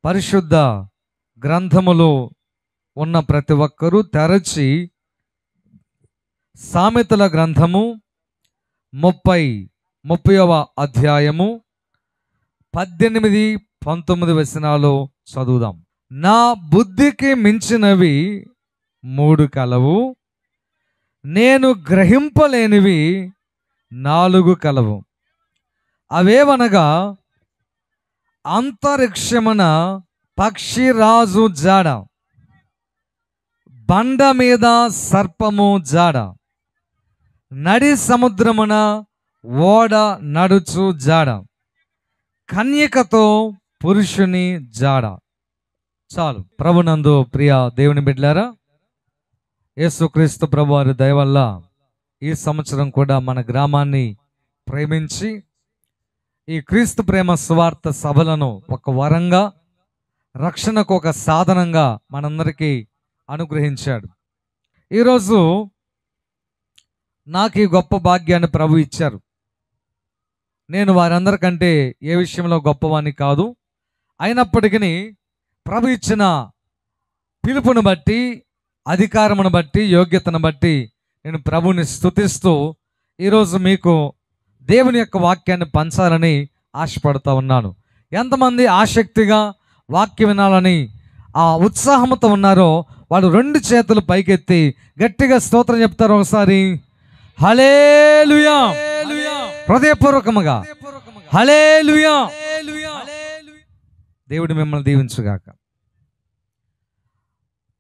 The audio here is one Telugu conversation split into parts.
పరిశుద్ధ గ్రంథములో ఉన్న ప్రతి ఒక్కరూ తెరచి సామెతల గ్రంథము 30వ అధ్యాయము 18-19 వచనాలు చదువుదాం. నా బుద్ధికి మించినవి 3 కలవు, నేను గ్రహింపలేనివి 4 కలవు. అవేవనగా అంతరిక్షమున పక్షిరాజు జాడ, బండ మీద సర్పము జాడ, నడి సముద్రమున ఓడ నడుచు జాడ, కన్యకతో పురుషుని జాడ. చాలు. ప్రభునందు ప్రియ దేవుని బిడ్డలారా, యేసుక్రీస్తు ప్రభు వారి దయ వల్ల ఈ సంవత్సరం కూడా మన గ్రామాన్ని ప్రేమించి ఈ క్రీస్తు ప్రేమ సువార్త సభలను ఒక వరంగా, రక్షణకు ఒక సాధనంగా మనందరికీ అనుగ్రహించాడు. ఈరోజు నాకు ఈ గొప్ప భాగ్యాన్ని ప్రభు ఇచ్చారు. నేను వారందరికంటే ఏ విషయంలో గొప్పవాణ్ణి కాదు. అయినప్పటికీ ప్రభు ఇచ్చిన పిలుపును బట్టి, అధికారమును బట్టి, యోగ్యతను బట్టి నేను ప్రభుని స్తుతిస్తూ ఈరోజు మీకు దేవుని యొక్క వాక్యాన్ని పంచాలని ఆశపడుతూ ఉన్నాను. ఎంతమంది ఆసక్తిగా వాక్యం వినాలని ఆ ఉత్సాహంతో ఉన్నారో వాళ్ళు 2 చేతులు పైకెత్తి గట్టిగా స్తోత్రం చెప్తారు. ఒకసారి హల్లెలూయా, హృదయపూర్వకముగా హల్లెలూయా. దేవుడు మిమ్మల్ని దీవించుగాక.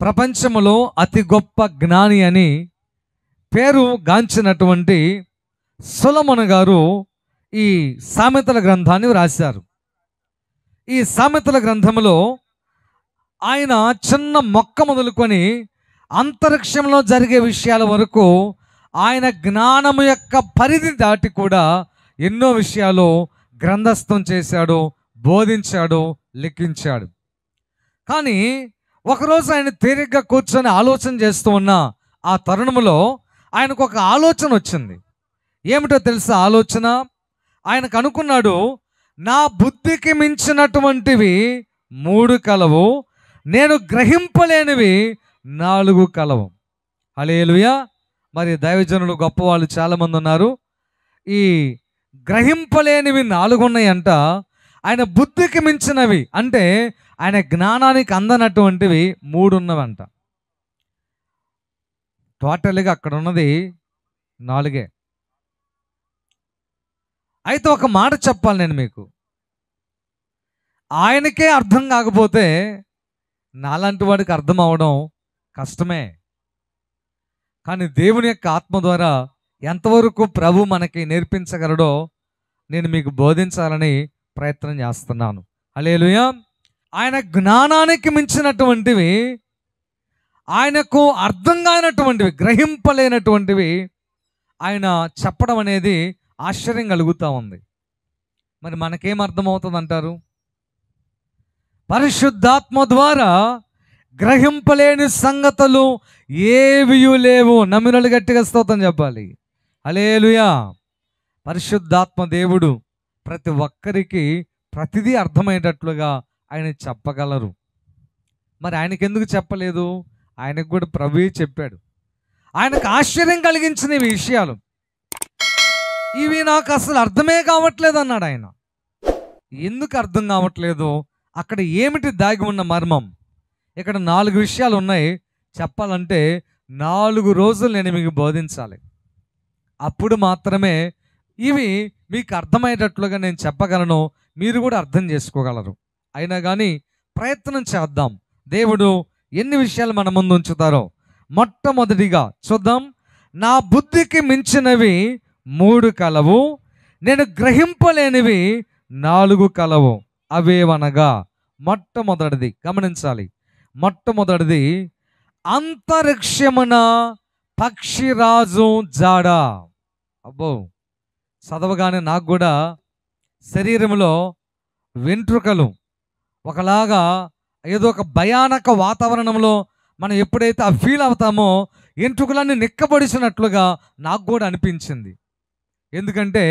ప్రపంచములో అతి గొప్ప జ్ఞాని అని పేరు గాంచినటువంటి సొలొమోను గారు ఈ సామెతల గ్రంథాన్ని వ్రాశారు. ఈ సామెతల గ్రంథంలో ఆయన చిన్న మొక్క మొదలుకొని అంతరిక్షంలో జరిగే విషయాల వరకు ఆయన జ్ఞానము యొక్క పరిధి దాటి కూడా ఎన్నో విషయాలు గ్రంథస్థం చేశాడు, బోధించాడు, లిఖించాడు. కానీ ఒకరోజు ఆయన తీరిగ్గా కూర్చొని ఆలోచన చేస్తూ ఉన్న ఆ తరుణంలో ఆయనకు ఒక ఆలోచన వచ్చింది. ఏమిటో తెలుసా ఆలోచన? ఆయనకు అనుకున్నాడు, నా బుద్ధికి మించినటువంటివి 3 కలవు, నేను గ్రహింపలేనివి 4 కలవు. హల్లెలూయా. మరి దైవజనులు గొప్పవాళ్ళు చాలామంది ఉన్నారు. ఈ గ్రహింపలేనివి 4 ఉన్నాయంట. ఆయన బుద్ధికి మించినవి అంటే ఆయన జ్ఞానానికి అందనటువంటివి 3 ఉన్నవంట. టోటల్గా అక్కడ ఉన్నది 4. అయితే ఒక మాట చెప్పాలి నేను మీకు. ఆయనకే అర్థం కాకపోతే నాలాంటి వాడికి అర్థం అవడం కష్టమే. కానీ దేవుని యొక్క ఆత్మ ద్వారా ఎంతవరకు ప్రభు మనకి నేర్పించగలడో నేను మీకు బోధించాలని ప్రయత్నం చేస్తున్నాను. హల్లెలూయా. ఆయన జ్ఞానానికి మించినటువంటివి, ఆయనకు అర్థం కానటువంటివి, గ్రహింపలేనటువంటివి ఆయన చెప్పడం అనేది ఆశ్చర్యం కలుగుతూ ఉంది. మరి మనకేం అర్థమవుతుంది అంటారు? పరిశుద్ధాత్మ ద్వారా గ్రహింపలేని సంగతులు ఏవీ లేవు. నమ్మినలు గట్టిగా స్తోత్రం చెప్పాలి. హల్లెలూయా. పరిశుద్ధాత్మ దేవుడు ప్రతి ఒక్కరికి ప్రతిదీ అర్థమయ్యేటట్లుగా ఆయన చెప్పగలరు. మరి ఆయనకి ఎందుకు చెప్పలేదు? ఆయనకు కూడా ప్రభువే చెప్పాడు. ఆయనకు ఆశ్చర్యం కలిగించిన విషయాలు, ఇవి నాకు అసలు అర్థమే కావట్లేదు అన్నాడు ఆయన. ఎందుకు అర్థం కావట్లేదు? అక్కడ ఏమిటి దాగి ఉన్న మర్మం? ఇక్కడ 4 విషయాలు ఉన్నాయి. చెప్పాలంటే 4 రోజులు నేను మీకు బోధించాలి. అప్పుడు మాత్రమే ఇవి మీకు అర్థమయ్యేటట్లుగా నేను చెప్పగలను, మీరు కూడా అర్థం చేసుకోగలరు. అయినా కానీ ప్రయత్నం చేద్దాం. దేవుడు ఎన్ని విషయాలు మన ముందు ఉంచుతారో. మొట్టమొదటిగా చూద్దాం. నా బుద్ధికి మించినవి 3 కలవు, నేను గ్రహింపలేనివి 4 కలవు. అవేవనగా మొట్టమొదటిది గమనించాలి. మొట్టమొదటిది అంతరిక్షమున పక్షిరాజు జాడ. అబ్బో, చదవగానే నాకు కూడా శరీరంలో వెంట్రుకలు ఒకలాగా ఏదో ఒక భయానక వాతావరణంలో మనం ఎప్పుడైతే ఆ ఫీల్ అవుతామో వెంట్రుకలన్నీ నిక్కబడిచినట్లుగా నాకు కూడా అనిపించింది. ఎందుకంటే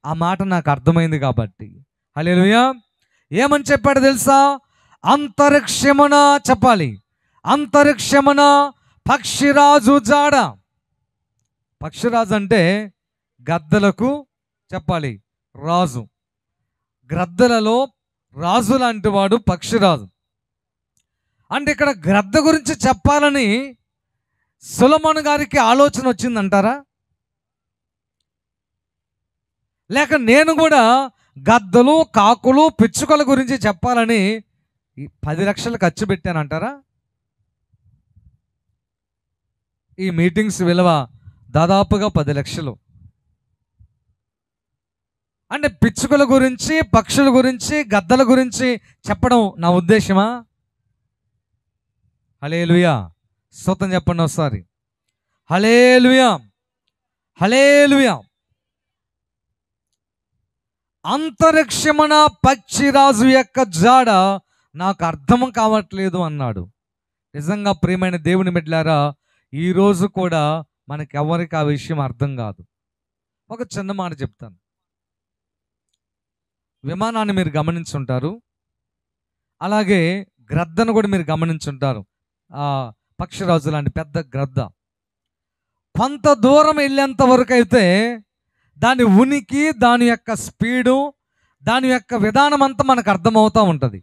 ఆ మాట నాకు అర్థమైంది కాబట్టి. హల్లెలూయా. ఏమని చెప్పాడు తెలుసా? అంతరిక్షమున చెప్పాలి, అంతరిక్షమున పక్షిరాజు జాడ. పక్షిరాజు అంటే గద్దలకు చెప్పాలి రాజు. గ్రద్దలలో రాజు లాంటి వాడు పక్షిరాజు. అంటే ఇక్కడ గ్రద్ద గురించి చెప్పాలని సొలొమోను గారికి ఆలోచన వచ్చిందంటారా? లేక నేను కూడా గద్దలు, కాకులు, పిచ్చుకల గురించి చెప్పాలని 10 లక్షలు ఖర్చు పెట్టానంటారా? ఈ మీటింగ్స్ విలువ దాదాపుగా 10 లక్షలు. అంటే పిచ్చుకల గురించి, పక్షుల గురించి, గద్దల గురించి చెప్పడం నా ఉద్దేశమా? హల్లెలూయా, స్తోత్రం చెప్పండి ఒకసారి. హల్లెలూయా, హల్లెలూయా. అంతరిక్షమున పక్షిరాజు యొక్క జాడ నాకు అర్థం కావట్లేదు అన్నాడు. నిజంగా ప్రియమైన దేవుని బిడ్డలారా, ఈరోజు కూడా మనకెవరికి ఆ విషయం అర్థం కాదు. ఒక చిన్న మాట చెప్తాను. విమానాన్ని మీరు గమనించుంటారు, అలాగే గ్రద్దను కూడా మీరు గమనించుంటారు. పక్షిరాజు లాంటి పెద్ద గ్రద్ద కొంత దూరం వెళ్ళేంత వరకు అయితే దాని ఉనికి, దాని యొక్క స్పీడు, దాని యొక్క విధానం అంతా మనకు అర్థమవుతూ ఉంటుంది.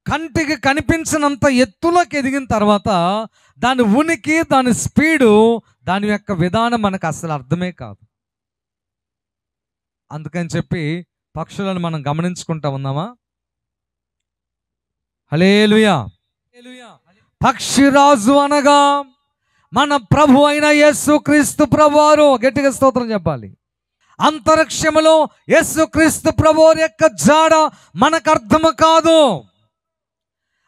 కంటికి కనిపించినంత ఎత్తులోకి ఎదిగిన తర్వాత దాని ఉనికి, దాని స్పీడు, దాని యొక్క విధానం మనకు అసలు అర్థమే కాదు. అందుకని చెప్పి పక్షులను మనం గమనించుకుంటా ఉన్నామా? హల్లెలూయా. పక్షిరాజు అనగా మన ప్రభు అయిన యేసుక్రీస్తు ప్రభువారు. గట్టిగా స్తోత్రం చెప్పాలి. అంతరిక్షములో యేసుక్రీస్తు ప్రభువారి యొక్క జాడ మనకు అర్థము కాదు.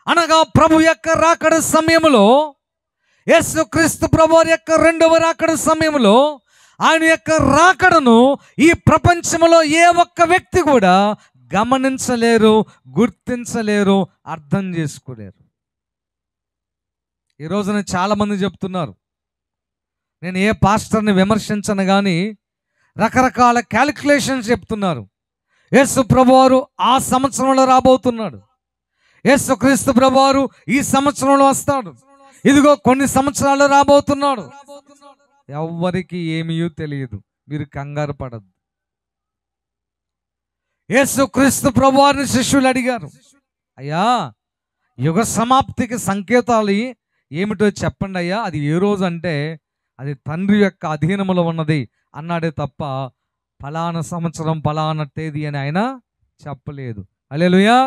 అనగా ప్రభు యొక్క రాకడ సమయంలో, యేసుక్రీస్తు ప్రభువారి యొక్క రెండవ రాకడ సమయంలో ఆయన యొక్క రాకడను ఈ ప్రపంచంలో ఏ ఒక్క వ్యక్తి కూడా గమనించలేరు, గుర్తించలేరు, అర్థం చేసుకోలేరు. ఈ రోజున చాలామంది చెప్తున్నారు, నేను ఏ పాస్టర్ని విమర్శించను కానీ రకరకాల క్యాలిక్యులేషన్స్ చెప్తున్నారు. యేసు ప్రభువారు ఆ సంవత్సరంలో రాబోతున్నాడు, యేసుక్రీస్తు ప్రభువారు ఈ సంవత్సరంలో వస్తాడు, ఇదిగో కొన్ని సంవత్సరాలు రాబోతున్నాడు. ఎవ్వరికి ఏమీ తెలియదు, మీరు కంగారు పడద్దు. యేసుక్రీస్తు ప్రభువారిని శిష్యులు అడిగారు, అయ్యా యుగ సమాప్తికి సంకేతాలు ఏమిటో చెప్పండి అయ్యా, అది ఏ రోజు అంటే అది తండ్రి యొక్క అధీనములో ఉన్నది అన్నాడే తప్ప ఫలానా సంవత్సరం ఫలానా తేదీ అని ఆయన చెప్పలేదు. హల్లెలూయా.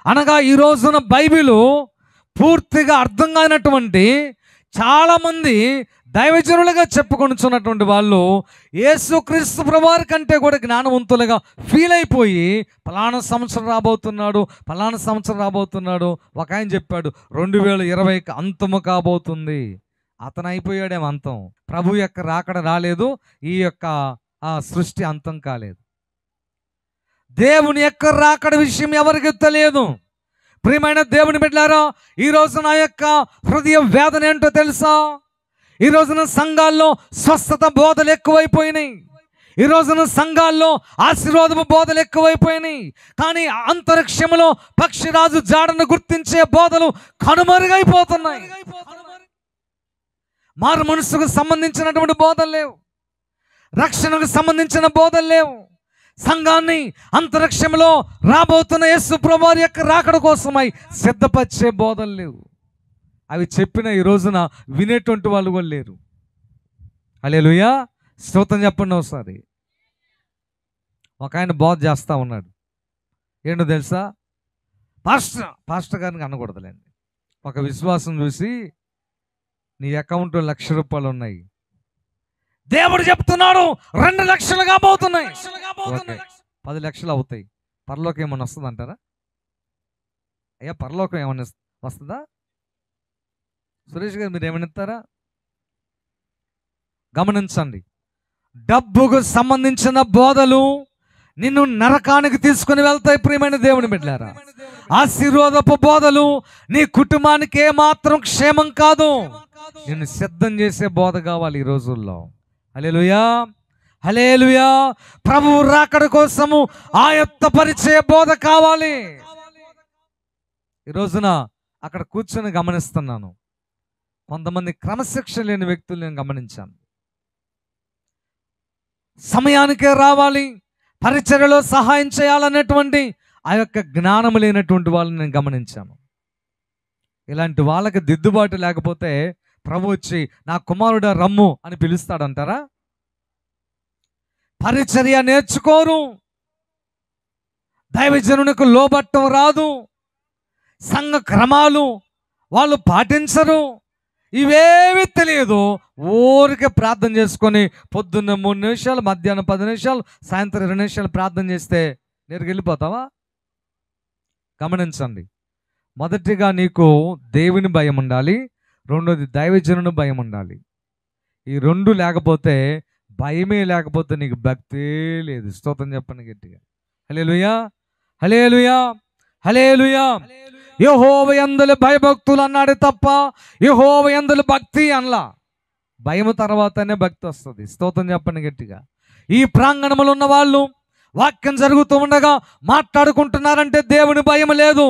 అనగా ఈ రోజున బైబిలు పూర్తిగా అర్థం కానటువంటి చాలామంది దైవజనులుగా చెప్పుకొనిచున్నటువంటి వాళ్ళు యేసుక్రీస్తు ప్రభువారి కంటే కూడా జ్ఞానవంతులుగా ఫీల్ అయిపోయి ఫలానా సంవత్సరం రాబోతున్నాడు, ఫలానా సంవత్సరం రాబోతున్నాడు. ఒక ఆయన చెప్పాడు 2020కి అంతము కాబోతుంది. అతను అయిపోయాడేమో అంతం. ప్రభు యొక్క రాకడ రాలేదు, ఈ యొక్క సృష్టి అంతం కాలేదు. దేవుని యొక్క రాకడ విషయం ఎవరికి తెలియదు. ప్రియమైన దేవుని బిడ్డలారా, ఈరోజు నా యొక్క హృదయ వేదన ఏంటో తెలుసా? ఈ రోజున సంఘాల్లో స్వస్థత బోధలు ఎక్కువైపోయినాయి, ఈ రోజున సంఘాల్లో ఆశీర్వాదపు బోధలు ఎక్కువైపోయినాయి. కానీ అంతరిక్షంలో పక్షిరాజు జాడను గుర్తించే బోధలు కనుమరుగైపోతున్నాయి. మారు మనసుకు సంబంధించినటువంటి బోధలు లేవు, రక్షణకు సంబంధించిన బోధలు లేవు. సంఘాన్ని అంతరిక్షంలో రాబోతున్న యేసు ప్రభువారి యొక్క రాకడ కోసమై సిద్ధపరిచే బోధలు లేవు. అవి చెప్పిన ఈ రోజున వినేటువంటి వాళ్ళు కూడా లేరు. హల్లెలూయా, స్తోత్రం చెప్పండి ఒకసారి. ఒక ఆయన బోధ చేస్తూ ఉన్నాడు, ఏంటో తెలుసా? పాస్టర్ గారిని అనకూడదులేండి. ఒక విశ్వాసం చూసి, నీ అకౌంట్లో ₹1,00,000 ఉన్నాయి, దేవుడు చెప్తున్నాడు 2 లక్షలు కాబోతున్నాయి, 10 లక్షలు అవుతాయి, పరలోకం ఏమన్నా వస్తుంది అంటారా? అయ్యా పరలోకం ఏమన్నా వస్తుందా? సురేష్ గారు మీరు ఏమన్నా ఇస్తారా? గమనించండి, డబ్బుకు సంబంధించిన బోధలు నిన్ను నరకానికి తీసుకుని వెళ్తాయి. ప్రియమైన దేవుని బిడ్డలారా, ఆశీర్వాదపు బోధలు నీ కుటుంబానికి ఏమాత్రం క్షేమం కాదు. నిన్ను సిద్ధం చేసే బోధ కావాలి ఈ రోజుల్లో. హల్లెలూయా, హల్లెలూయా. ప్రభువు రాకడ కోసము ఆయత్తపరిచే బోధ కావాలి. ఈ రోజున అక్కడ కూర్చొని గమనిస్తున్నాను, కొంతమంది క్రమశిక్షణ లేని వ్యక్తులు నేను గమనించాను. సమయానికే రావాలి, పరిచర్యలో సహాయం చేయాలనేటువంటి ఆ యొక్క జ్ఞానం లేనటువంటి వాళ్ళని నేను గమనించాను. ఇలాంటి వాళ్ళకి దిద్దుబాటు లేకపోతే ప్రభు వచ్చి నా కుమారుడా రమ్ము అని పిలుస్తాడంటారా? పరిచర్య నేర్చుకోరు, దైవజనునికి లోబట్టం రాదు, సంఘ క్రమాలు వాళ్ళు పాటించరు, ఇవేవి తెలియదు. ఊరికే ప్రార్థన చేసుకొని పొద్దున్న 3 నిమిషాలు, మధ్యాహ్నం 10 నిమిషాలు, సాయంత్రం 20 నిమిషాలు ప్రార్థన చేస్తే నేరుగా వెళ్ళిపోతావా? గమనించండి, మొదటిగా నీకు దేవుని భయం ఉండాలి, రెండోది దైవజనుని భయం ఉండాలి. ఈ రెండు లేకపోతే, భయమే లేకపోతే నీకు భక్తే లేదు. స్తోత్రం చెప్పండి గట్టిగా. హల్లెలూయా, హల్లెలూయా, హల్లెలూయా. యెహోవా యందు భయభక్తులు అన్నాడు తప్ప యెహోవా యందు భక్తి అనలా. భయం తర్వాతనే భక్తి వస్తుంది. స్తోత్రం చెప్పండి గట్టిగా. ఈ ప్రాంగణంలో ఉన్న వాళ్ళు వాక్యం జరుగుతూ ఉండగా మాట్లాడుకుంటున్నారంటే దేవుని భయం లేదు.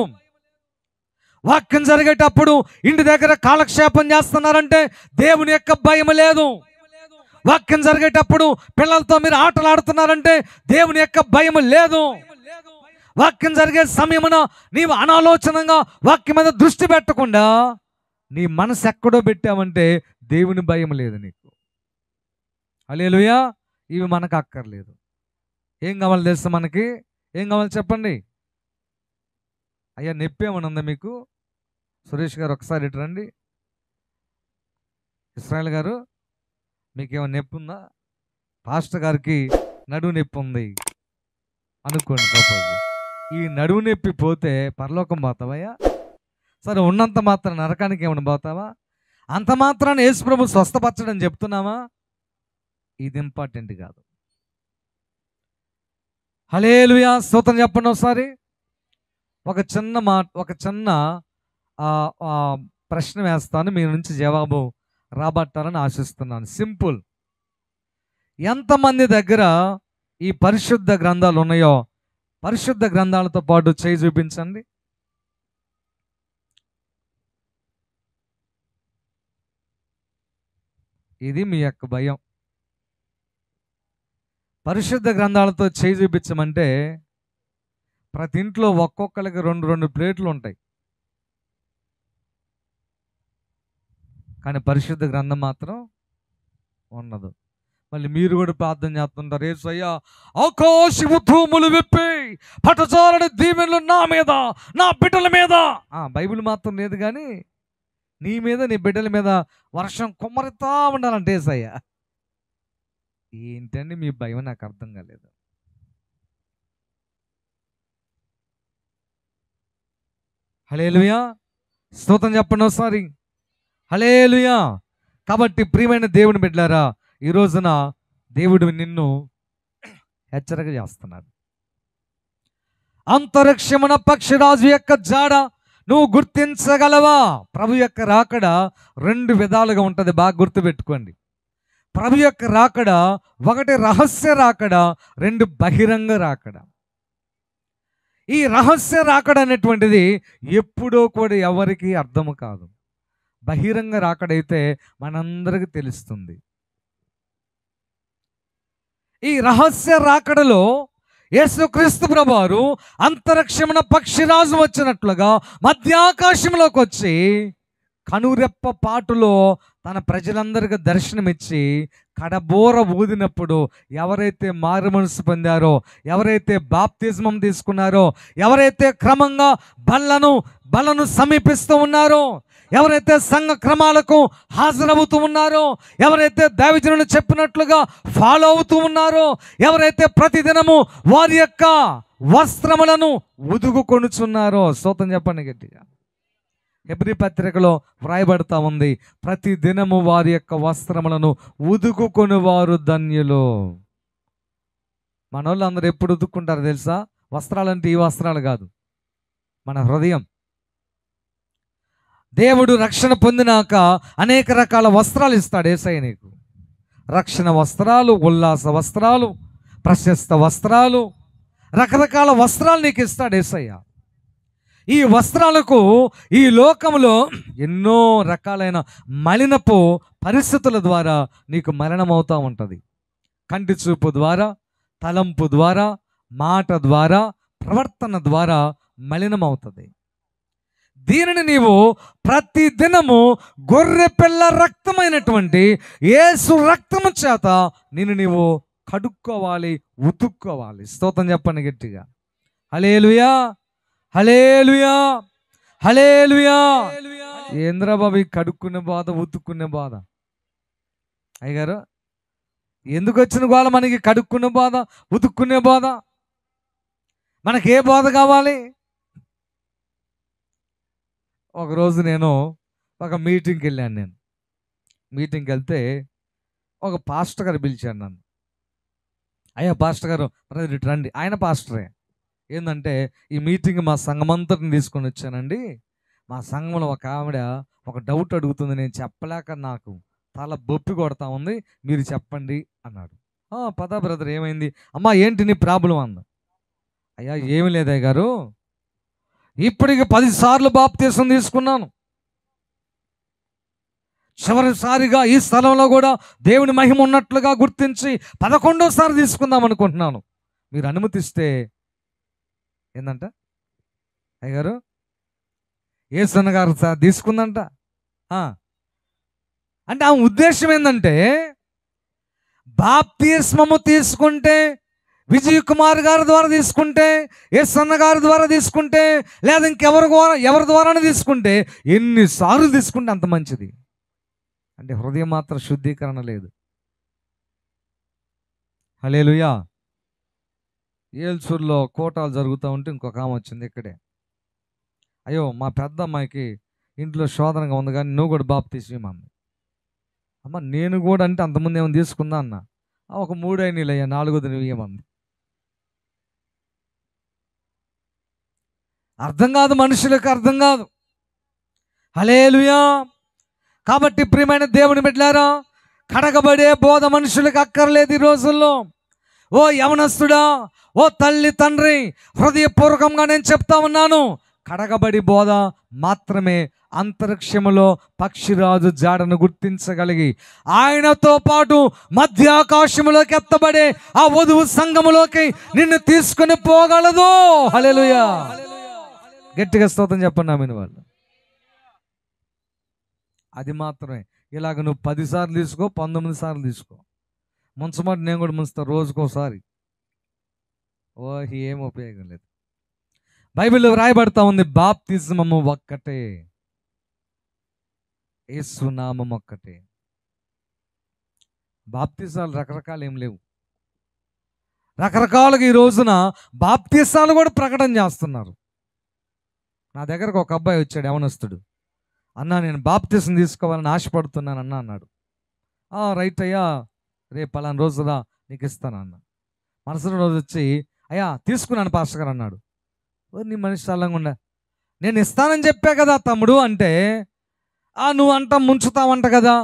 వాక్యం జరిగేటప్పుడు ఇంటి దగ్గర కాలక్షేపం చేస్తున్నారంటే దేవుని యొక్క భయం లేదు. వాక్యం జరిగేటప్పుడు పిల్లలతో మీరు ఆటలు ఆడుతున్నారంటే దేవుని యొక్క భయం లేదు. వాక్యం జరిగే సమయమున నీవు అనాలోచనంగా వాక్యం మీద దృష్టి పెట్టకుండా నీ మనసు ఎక్కడో పెట్టావంటే దేవుని భయం లేదు నీకు. హల్లెలూయా. ఇవి మనకు అక్కర్లేదు. ఏం కావాలి తెలుసా మనకి? ఏం కావాలి చెప్పండి. అయ్యా నొప్పి ఏమైనా ఉందా మీకు? సురేష్ గారు ఒకసారి ఇటు రండి. ఇస్రాయల్ గారు మీకేమైనా నొప్పి ఉందా? పాస్టర్ గారికి నడువు నొప్పి ఉంది అనుకోండి. సపోజ్ ఈ నడువు నొప్పి పోతే పరలోకం పోతావయ్యా? సరే, ఉన్నంత మాత్రం నరకానికి ఏమైనా పోతావా? అంత మాత్రాన్ని యేసు ప్రభు స్వస్థపరచడం చెప్తున్నావా? ఇది ఇంపార్టెంట్ కాదు. హల్లెలూయా, స్తోత్రం చెప్పండి ఒకసారి. ఒక చిన్న ప్రశ్న వేస్తాను, మీ నుంచి జవాబు రాబట్టాలని ఆశిస్తున్నాను. సింపుల్. ఎంతమంది దగ్గర ఈ పరిశుద్ధ గ్రంథాలు ఉన్నాయో పరిశుద్ధ గ్రంథాలతో పాటు చేయి చూపించండి. ఇది మీ యొక్క భయం. పరిశుద్ధ గ్రంథాలతో చేయి చూపించమంటే ప్రతి ఇంట్లో ఒక్కొక్కరికి 2 ప్లేట్లు ఉంటాయి, కానీ పరిశుద్ధ గ్రంథం మాత్రం ఉండదు. మళ్ళీ మీరు కూడా ప్రార్థన చేస్తుంటారు, యేసయ్యా ఆకాశపు తూములు విప్పి పటచారని దీవెనలు నా మీద, నా బిడ్డల మీద. బైబిల్ మాత్రం లేదు కానీ నీ మీద, నీ బిడ్డల మీద వర్షం కుమ్మరితా ఉండాలంటే యేసయ్యా. ఏంటండి మీ భయం? నాకు అర్థం కాలేదు. హల్లెలూయా, స్తోత్రం చెప్పండి ఒకసారి. హల్లెలూయా. కాబట్టి ప్రియమైన దేవుని బిడ్డలారా, ఈ రోజున దేవుడు నిన్ను హెచ్చరిక చేస్తున్నాడు. అంతరిక్షమున పక్షిరాజు యొక్క జాడ నువ్వు గుర్తించగలవా? ప్రభు యొక్క రాకడ 2 విధాలుగా ఉంటుంది, బాగా గుర్తుపెట్టుకోండి. ప్రభు యొక్క రాకడ, 1 రహస్య రాకడ, 2 బహిరంగ రాకడ. ఈ రహస్య రాకడ అనేటువంటిది ఎప్పుడో కూడా ఎవరికి అర్థము కాదు. బహిరంగ రాకడైతే మనందరికీ తెలుస్తుంది. ఈ రహస్య రాకడలో యేసుక్రీస్తు ప్రభువారు అంతరిక్షమున పక్షిరాజు వచ్చినట్లుగా మధ్యాకాశంలోకి వచ్చి కనురెప్ప పాటులో తన ప్రజలందరికీ దర్శనమిచ్చి కడబోర ఊదినప్పుడు ఎవరైతే మారు మనసు పొందారో, ఎవరైతే బాప్తిజమం తీసుకున్నారో, ఎవరైతే క్రమంగా బలను సమీపిస్తూ ఉన్నారో, ఎవరైతే సంఘ క్రమాలకు హాజరవుతూ ఉన్నారో, ఎవరైతే దైవజనులు చెప్పినట్లుగా ఫాలో అవుతూ ఉన్నారో, ఎవరైతే ప్రతిదినము వారి యొక్క వస్త్రములను ఉదుగుకొనుచున్నారో, స్తోత్రం చెప్పండి గట్టిగా. హెబ్రీ పత్రికలో వ్రాయబడతా ఉంది, ప్రతి దినము వారి యొక్క వస్త్రములను ఉదుకుకొని వారు ధన్యులు. మన వాళ్ళు అందరూ ఎప్పుడు ఉదుక్కుంటారు తెలుసా? వస్త్రాలంటే ఈ వస్త్రాలు కాదు, మన హృదయం. దేవుడు రక్షణ పొందినాక అనేక రకాల వస్త్రాలు ఇస్తాడు యేసయ్య నీకు. రక్షణ వస్త్రాలు, ఉల్లాస వస్త్రాలు, ప్రశస్త వస్త్రాలు, రకరకాల వస్త్రాలు నీకు ఇస్తాడు యేసయ్య. ఈ వస్త్రాలకు ఈ లోకంలో ఎన్నో రకాలైన మలినపు పరిస్థితుల ద్వారా నీకు మరణం అవుతూ ఉంటుంది. కంటి చూపు ద్వారా, తలంపు ద్వారా, మాట ద్వారా, ప్రవర్తన ద్వారా మలినం అవుతుంది. దీనిని నీవు ప్రతి దినము గొర్రె పిల్ల రక్తమైనటువంటి యేసు రక్తము చేత నిన్ను నీవు కడుక్కోవాలి, ఉతుక్కోవాలి. స్తోత్రం చెప్పండి గట్టిగా. హల్లెలూయా, హల్లెలూయా, హల్లెలూయా. ఏంద్రా బాబు ఈ కడుక్కునే బాధ, ఉతుక్కునే బాధ? అయ్యగారు, ఎందుకు వచ్చిన గోల మనకి? కడుక్కునే బాధ, ఉతుక్కునే బాధ. మనకే బాధ కావాలి? ఒకరోజు నేను ఒక మీటింగ్కి వెళ్ళాను. మీటింగ్కి వెళ్తే ఒక పాస్టర్ గారు పిలిచాడు నన్ను. అయ్యా పాస్టర్ గారు, బ్రదర్ రండి. ఆయన పాస్టరే. ఏంటంటే, ఈ మీటింగ్ మా సంఘమంతటిని తీసుకొని వచ్చానండి. మా సంఘంలో ఒక ఆవిడ ఒక డౌట్ అడుగుతుంది, నేను చెప్పలేక నాకు తల బొప్పి కొడతా ఉంది, మీరు చెప్పండి అన్నాడు. పదా బ్రదర్, ఏమైంది? అమ్మా ఏంటి నీ ప్రాబ్లం అంద. అయ్యా ఏమి లేదయ్య గారు, ఇప్పటికి 10 సార్లు బాప్తీసం తీసుకున్నాను. చివరిసారిగా ఈ స్థలంలో కూడా దేవుని మహిమ ఉన్నట్లుగా గుర్తించి 11వ సారి తీసుకుందాం అనుకుంటున్నాను. మీరు అనుమతిస్తే. ఏందంట అయ్యగారు? యేసన్న గారు తీసుకుందంట. అంటే ఆ ఉద్దేశం ఏంటంటే, బాప్తిస్మము తీసుకుంటే, విజయ్ కుమార్ గారి ద్వారా తీసుకుంటే, యేసన్న గారి ద్వారా తీసుకుంటే, లేదా ఎవరి ద్వారా తీసుకుంటే, ఎన్నిసార్లు తీసుకుంటే అంత మంచిది. అంటే హృదయం మాత్రం శుద్ధీకరణ లేదు. హల్లెలూయా. ఏల్చూరులో కోటాలు జరుగుతూ ఉంటే ఇంకొక ఆమె వచ్చింది ఇక్కడే. అయ్యో మా పెద్ద అమ్మాయికి ఇంట్లో శోధనగా ఉంది, కానీ నువ్వు కూడా బాప్తీసం ఇవ్వమంది. అమ్మ నేను కూడా అంటే అంతకుముందు ఏమైనా తీసుకుందా అన్న. ఒక 3 అయినాయిలయ్యా, 4వది నువ్వు ఇవ్వమంది. అర్థం కాదు, మనుషులకు అర్థం కాదు. హల్లెలూయా. కాబట్టి ప్రియమైన దేవుని బిడ్డలారా, కడగబడే బోధ మనుషులకు అక్కర్లేదు ఈ రోజుల్లో. ఓ యవనస్తుడా, ఓ తల్లి తండ్రి, హృదయపూర్వకంగా నేను చెప్తా ఉన్నాను, కడగబడి బోధ మాత్రమే అంతరిక్షములో పక్షిరాజు జాడను గుర్తించగలిగి ఆయనతో పాటు మధ్యాకాశములోకి ఎత్తబడే ఆ వధువు సంఘములోకి నిన్ను తీసుకుని పోగలదు. హల్లెలూయా. గట్టిగా స్తోత్రం చెప్పండి ఆమెను వాళ్ళు. అది మాత్రమే. ఇలాగ నువ్వు 10 సార్లు తీసుకో, 19 సార్లు తీసుకో. ముంచమాట నేను కూడా ముంచుతా రోజుకోసారి. ఏం ఉపయోగం లేదు. బైబిల్లో వ్రాయబడతా ఉంది, బాప్తిస్మము ఒక్కటే, యేసు నామం ఒక్కటే. బాప్తిసాలు రకరకాలు ఏం లేవు. రకరకాలుగా ఈ రోజున బాప్తిసాలు కూడా ప్రకటన చేస్తున్నారు. నా దగ్గరకు ఒక అబ్బాయి వచ్చాడు, యవనస్తుడు. అన్నా నేను బాప్తిసం తీసుకోవాలని ఆశపడుతున్నాను అన్న అన్నాడు. రైట్ అయ్యా, రేపు పలానా రోజురా నీకు ఇస్తాను అన్న. మరుసటి రోజు వచ్చి, అయ్యా తీసుకున్నాను పాస్టర్ గారు అన్నాడు. నీ మనిషి చల్లంగా ఉండ, నేను ఇస్తానని చెప్పా కదా తమ్ముడు అంటే, నువ్వు అంట ముంచుతావంట కదా,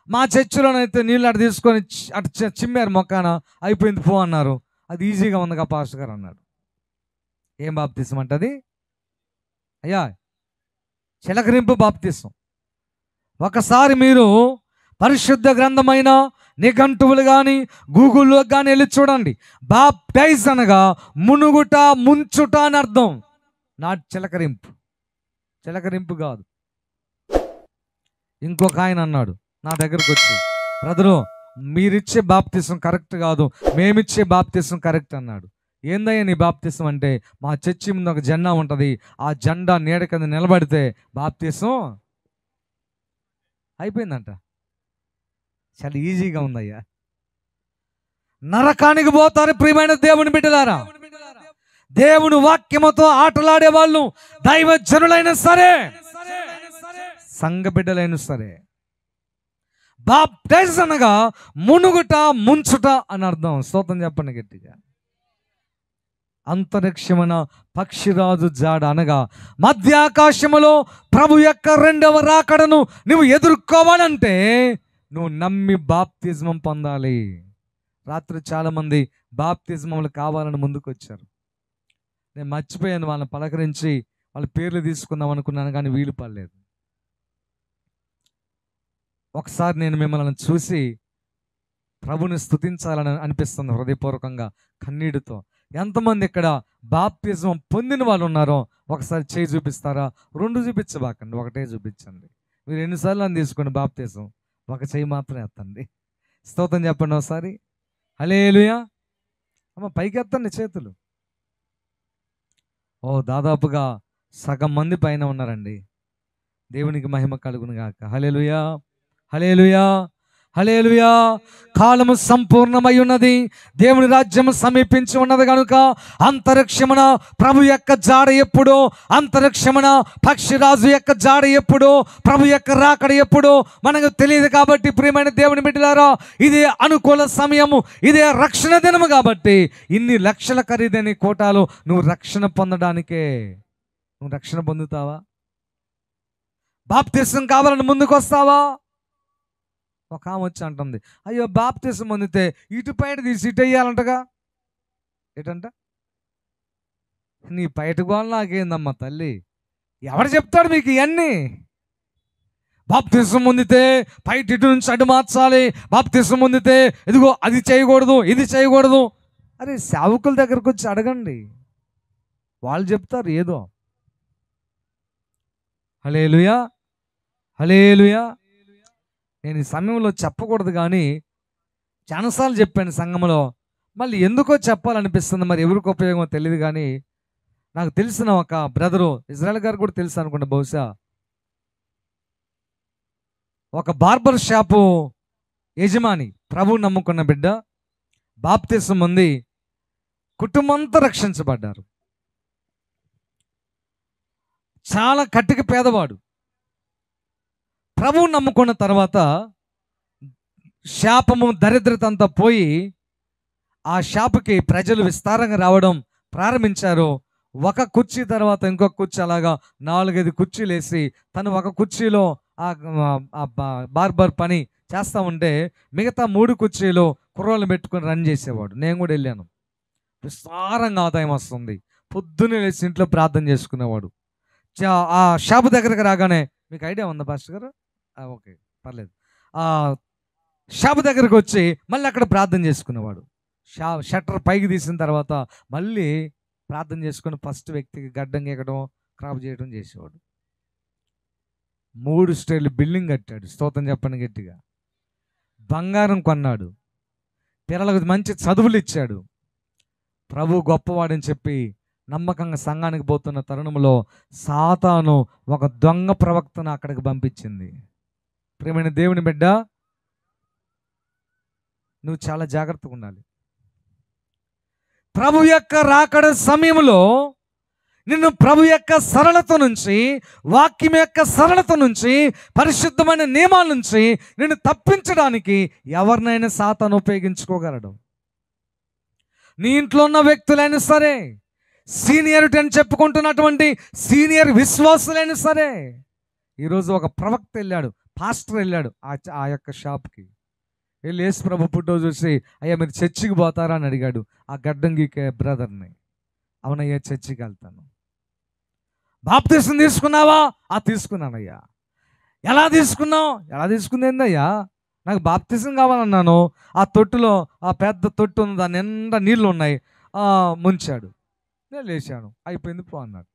మా చర్చిలోనైతే నీళ్ళు అటు తీసుకొని అటు చిమ్మారు మొక్కాన, అయిపోయింది పో అన్నారు. అది ఈజీగా ఉందిగా పాస్టర్ గారు అన్నాడు. ఏం బాప్తిసం అంటది అయ్యా? చిలకరింపు బాప్తిసం. ఒకసారి మీరు పరిశుద్ధ గ్రంథమైన నిఘంటువులు కానీ గూగుల్లో కానీ వెళ్ళి చూడండి. బాప్టైజ్ అనగా మునుగుట, ముంచుట అని అర్థం. నాట్ చిలకరింపు. చిలకరింపు కాదు. ఇంకొక ఆయన అన్నాడు నా దగ్గరకు వచ్చి, బ్రదరు మీరిచ్చే బాప్తిసం కరెక్ట్ కాదు, మేమిచ్చే బాప్తిసం కరెక్ట్ అన్నాడు. ఏందయ్యా నీ బాప్తిసం అంటే, మా చర్చి ముందు ఒక జెండా ఉంటుంది, ఆ జెండా నీడ కింద నిలబడితే బాప్తిసం అయిపోయిందంట. చాలా ఈజీగా ఉందయ్యా. నరకానికి పోతారు ప్రియమైన దేవుని బిడ్డలారా. దేవుని వాక్యముతో ఆటలాడే వాళ్ళు దైవజనులైనా సరే, సంఘ బిడ్డలైనా సరే. బాప్టైజ్ అనగా మునుగుట, ముంచుట అని అర్థం. స్తోత్రం చెప్పండి గట్టిగా. అంతరిక్షమున పక్షిరాజు జాడ అనగా మధ్యాకాశములో ప్రభు యొక్క 2వ రాకడను నువ్వు ఎదుర్కోవాలంటే నువ్వు నమ్మి బాప్తిజమం పొందాలి. రాత్రి చాలామంది బాప్తిజమములు కావాలని ముందుకు వచ్చారు. నేను మర్చిపోయాను వాళ్ళని పలకరించి వాళ్ళ పేర్లు తీసుకుందాం అనుకున్నాను, కానీ వీలు పడలేదు. ఒకసారి నేను మిమ్మల్ని చూసి ప్రభుని స్తుతించాలని అనిపిస్తుంది హృదయపూర్వకంగా, కన్నీటితో. ఎంతమంది ఇక్కడ బాప్తిజం పొందిన వాళ్ళు ఉన్నారో ఒకసారి చేయి చూపిస్తారా? 2 చూపించబాకండి, ఒకటే చూపించండి. మీరు ఎన్నిసార్లు అని తీసుకోండి బాప్తిజం, ఒక చేయి మాత్రం ఎత్తండి. స్తోత్రం చెప్పండి ఒకసారి. హల్లెలూయా. అమ్మ పైకి ఎత్తండి చేతులు. దాదాపుగా సగం మంది పైన ఉన్నారండి. దేవునికి మహిమ కలుగును గాక. హల్లెలూయా, హల్లెలూయా, హల్లెలూయా. కాలము సంపూర్ణమై ఉన్నది, దేవుని రాజ్యము సమీపించి ఉన్నది కనుక అంతరిక్షమున ప్రభు యొక్క జాడ ఎప్పుడో, అంతరిక్షమున పక్షిరాజు యొక్క జాడ ఎప్పుడో, ప్రభు యొక్క రాకడ ఎప్పుడో మనకు తెలియదు. కాబట్టి ప్రియమైన దేవుని బిడ్డలారా, ఇదే అనుకూల సమయము, ఇదే రక్షణ దినము. కాబట్టి ఇన్ని లక్షల ఖరీదైన కోటాలు నువ్వు రక్షణ పొందడానికే. నువ్వు రక్షణ పొందుతావా? బాప్తిసం కావాలని ముందుకు వస్తావా? ఒక ఆమె వచ్చి అంటుంది, అయ్యో బాప్తిసం పొందితే ఇటు పైట తీసి ఇటు వేయాలంటగా. ఏంటంట? నీ పైట గోళ నాకేందమ్మా తల్లి, ఎవడు చెప్తాడు మీకు ఇవన్నీ? బాప్తిసం పొందితే పైట ఇటు నుంచి అటు మార్చాలి, బాప్తిసం పొందితే ఇదిగో అది చేయకూడదు, ఇది చేయకూడదు. అరే సేవకుల దగ్గరకు వచ్చి అడగండి, వాళ్ళు చెప్తారు ఏదో. హల్లెలూయా, హల్లెలూయా. నేను ఈ సమయంలో చెప్పకూడదు, కానీ చాలాసార్లు చెప్పాను సంఘంలో. మళ్ళీ ఎందుకో చెప్పాలనిపిస్తుంది, మరి ఎవరికి ఉపయోగమో తెలియదు. కానీ నాకు తెలిసిన ఒక బ్రదరు, ఇజ్రాయెల్ గారు కూడా తెలుసు అనుకుంటా బహుశా, ఒక బార్బర్ షాపు యజమాని, ప్రభువు నమ్ముకున్న బిడ్డ, బాప్తిసం పొంది కుటుంబంతో రక్షించబడ్డారు. చాలా కట్టిక పేదవాడు. ప్రభువు నమ్ముకున్న తర్వాత శాపము దరిద్రత అంతా పోయి ఆ షాపుకి ప్రజలు విస్తారంగా రావడం ప్రారంభించారు. ఒక కుర్చీ తర్వాత ఇంకొక కుర్చీ, అలాగా 4-5 కుర్చీలు వేసి తను ఒక కుర్చీలో బార్బర్ పని చేస్తూ ఉంటే మిగతా 3 కుర్చీలు కుర్రోళ్ళు పెట్టుకొని రన్ చేసేవాడు. నేను కూడా వెళ్ళాను. విస్తారంగా ఆదాయం వస్తుంది. పొద్దున్నే లేచి ఇంట్లో ప్రార్థన చేసుకునేవాడు. ఆ షాపు దగ్గరకు రాగానే, మీకు ఐడియా ఉందా పాస్టర్ గారు? ఓకే, పర్లేదు. షాపు దగ్గరకు వచ్చి మళ్ళీ అక్కడ ప్రార్థన చేసుకునేవాడు. షట్టర్ పైకి తీసిన తర్వాత మళ్ళీ ప్రార్థన చేసుకుని ఫస్ట్ వ్యక్తికి గడ్డం గీకడం, క్రాప్ చేయడం చేసేవాడు. 3 స్టైల్ బిల్డింగ్ కట్టాడు. స్తోత్రం చెప్పండి గట్టిగా. బంగారం కొన్నాడు, పిల్లలకు మంచి చదువులు ఇచ్చాడు. ప్రభు గొప్పవాడని చెప్పి నమ్మకంగా సంఘానికి పోతున్న తరుణంలో సాతాను ఒక దొంగ ప్రవక్తను అక్కడికి పంపించింది. ప్రియమైన దేవుని బిడ్డ, నువ్వు చాలా జాగ్రత్తగా ఉండాలి. ప్రభు యొక్క రాకడ సమయంలో నిన్ను ప్రభు యొక్క సరళత నుంచి, వాక్యం యొక్క సరళత నుంచి, పరిశుద్ధమైన నియమాల నుంచి నిన్ను తప్పించడానికి ఎవరినైనా సాతాను ఉపయోగించుకోగలడు. నీ ఇంట్లో ఉన్న వ్యక్తులైనా సరే, సీనియరిటీ అని చెప్పుకుంటున్నటువంటి సీనియర్ విశ్వాసులైనా సరే. ఈరోజు ఒక ప్రవక్త వెళ్ళాడు, పాస్టర్ వెళ్ళాడు ఆ యొక్క షాప్కి. వెళ్ళి యేసు ప్రభు ఫోటో చూసి, అయ్యా మీరు చర్చికి పోతారా అని అడిగాడు ఆ గడ్డం గీకే బ్రదర్ని. అవునయ్యా చర్చికి వెళ్తాను. బాప్తిసం తీసుకున్నావా? తీసుకున్నానయ్యా. ఎలా తీసుకున్నావు? ఎలా తీసుకుంది ఏందయ్యా? నాకు బాప్తిసం కావాలన్నాను. ఆ తొట్టులో, ఆ పెద్ద తొట్టు ఉంది, దాని నిండా నీళ్ళు ఉన్నాయి, ముంచాడు. నేను లేచాను, అయిపోయింది పో అన్నాడు.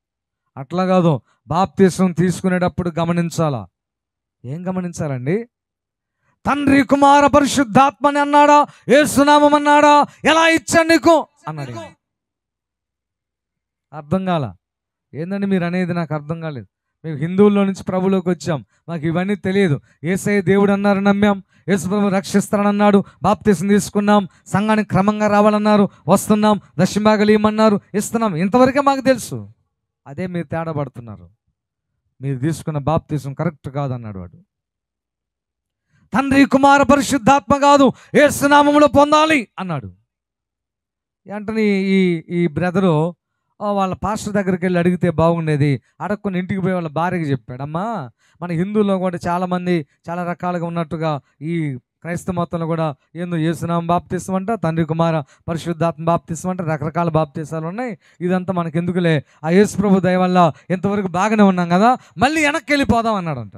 అట్లా కాదు, బాప్తిసం తీసుకునేటప్పుడు గమనించాలా. ఏం గమనించాలండి? తండ్రి, కుమార, పరిశుద్ధాత్మని అన్నాడా? యేసునామం అన్నాడా? ఎలా ఇచ్చాడు నీకు అన్నాడు. అర్థం కాల. ఏందండి మీరు అనేది? నాకు అర్థం కాలేదు. మేము హిందువుల్లో నుంచి ప్రభులోకి వచ్చాం, మాకు ఇవన్నీ తెలియదు. యేసయ్య దేవుడు అన్నారు, నమ్మాం. యేసు ప్రభు రక్షిస్తానని అన్నాడు, బాప్తిసం తీసుకున్నాం. సంఘానికి క్రమంగా రావాలన్నారు, వస్తున్నాం. దశంభాగాలు ఇవ్వమన్నారు, ఇస్తున్నాం. ఇంతవరకే మాకు తెలుసు. అదే మీరు తేడా పడుతున్నారు. మీరు తీసుకున్న బాప్తిసం కరెక్ట్ కాదన్నాడు వాడు. తండ్రి, కుమార, పరిశుద్ధాత్మ కాదు, యేసు నామములో పొందాలి అన్నాడు. వెంటనే ఈ బ్రదరు వాళ్ళ పాస్టర్ దగ్గరికి వెళ్ళి అడిగితే బాగుండేది. అడగకుండా ఇంటికి పోయి వాళ్ళ భార్యకి చెప్పాడు. అమ్మా, మన హిందువుల్లో కూడా చాలామంది చాలా రకాలుగా ఉన్నట్టుగా ఈ క్రైస్తవ మతంలో కూడా ఏందో యేసునామం బాప్తిస్మం అంట, తండ్రి కుమార పరిశుద్ధాత్మ బాప్తిస్మం అంట, రకరకాల బాప్తిసాలు ఉన్నాయి. ఇదంతా మనకు ఎందుకులే, ఆ యేసు ప్రభు దయ వల్ల ఇంతవరకు బాగానే ఉన్నాం కదా, మళ్ళీ వెనక్కి వెళ్ళిపోదాం అన్నాడంట.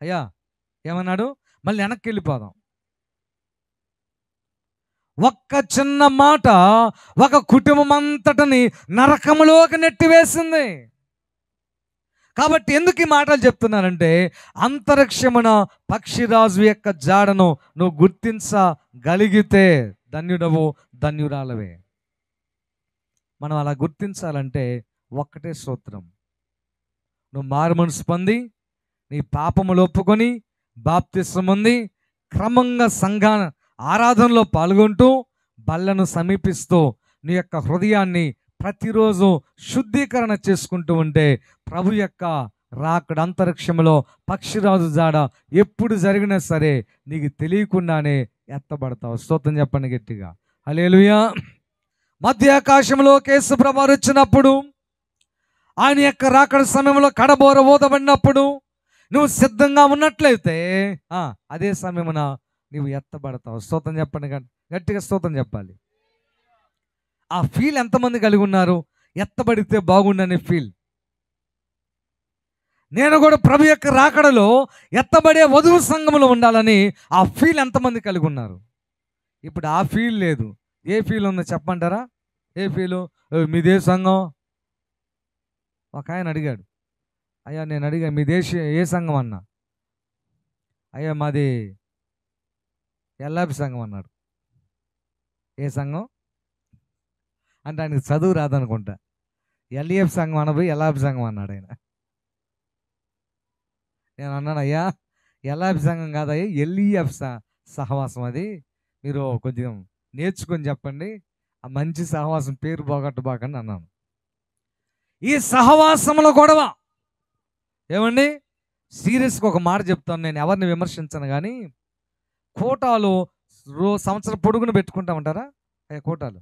అయ్యా ఏమన్నాడు? మళ్ళీ వెనక్కి వెళ్ళిపోదాం. ఒక్క చిన్న మాట ఒక కుటుంబం అంతటిని నరకములోకి నెట్టివేసింది. కాబట్టి ఎందుకు ఈ మాటలు చెప్తున్నానంటే, అంతరిక్షమున పక్షిరాజు యొక్క జాడను నువ్వు గుర్తించగలిగితే ధన్యుడవు, ధన్యురాలవే. మనం అలా గుర్తించాలంటే ఒక్కటే సూత్రం. నువ్వు మారు మనసు పొంది నీ పాపములు ఒప్పుకొని బాప్తిస్మం పొంది క్రమంగా సంఘ ఆరాధనలో పాల్గొంటూ బల్లను సమీపిస్తూ నీ యొక్క హృదయాన్ని ప్రతిరోజు శుద్ధీకరణ చేసుకుంటూ ఉంటే ప్రభు యొక్క రాకడ అంతరిక్షంలో పక్షిరాజు జాడ ఎప్పుడు జరిగినా సరే నీకు తెలియకుండానే ఎత్తబడతావు. స్తోత్రం చెప్పండి గట్టిగా, హల్లెలూయా. మధ్య ఆకాశంలో యేసు ప్రభువు వచ్చినప్పుడు, ఆయన యొక్క రాకడ సమయంలో కడబోర ఊదబడినప్పుడు నువ్వు సిద్ధంగా ఉన్నట్లయితే అదే సమయమున నువ్వు ఎత్తబడతావు. స్తోత్రం చెప్పండి, గట్టిగా స్తోత్రం చెప్పాలి. ఆ ఫీల్ ఎంతమంది కలిగి ఉన్నారు? ఎత్తబడితే బాగుండనే ఫీల్. నేను కూడా ప్రభు యొక్క రాకడలో ఎత్తబడే వధువు సంఘములో ఉండాలని ఆ ఫీల్ ఎంతమంది కలిగి ఉన్నారు? ఇప్పుడు ఆ ఫీల్ లేదు. ఏ ఫీల్ ఉందో చెప్పమంటారా? ఏ ఫీలు? మీదే సంఘం? ఒక ఆయన అడిగాడు, అయ్యా నేను అడిగా మీ ఏ సంఘం అన్నా, అయ్యా మాది ఎల్లాపి సంఘం అన్నాడు. ఏ సంఘం అంటే ఆయనకు చదువు రాదనుకుంటా. ఎల్ఈఎఫ్ సంఘం అనబోయి ఎల్లాపి సంఘం అన్నాడు ఆయన. నేను అన్నాను, అయ్యా ఎల్లాపి సంఘం కాదయ్యా, ఎల్ఈఎఫ్ సహవాసం, అది మీరు కొంచెం నేర్చుకొని చెప్పండి, ఆ మంచి సహవాసం పేరు పోగొట్టబాకండి అన్నాను. ఈ సహవాసంలో గొడవ ఏమండి? సీరియస్గా ఒక మాట చెప్తాను, నేను ఎవరిని విమర్శించను కానీ, కోటాలు సంవత్సరం పొడుగును పెట్టుకుంటా ఉంటారా? కోటాలు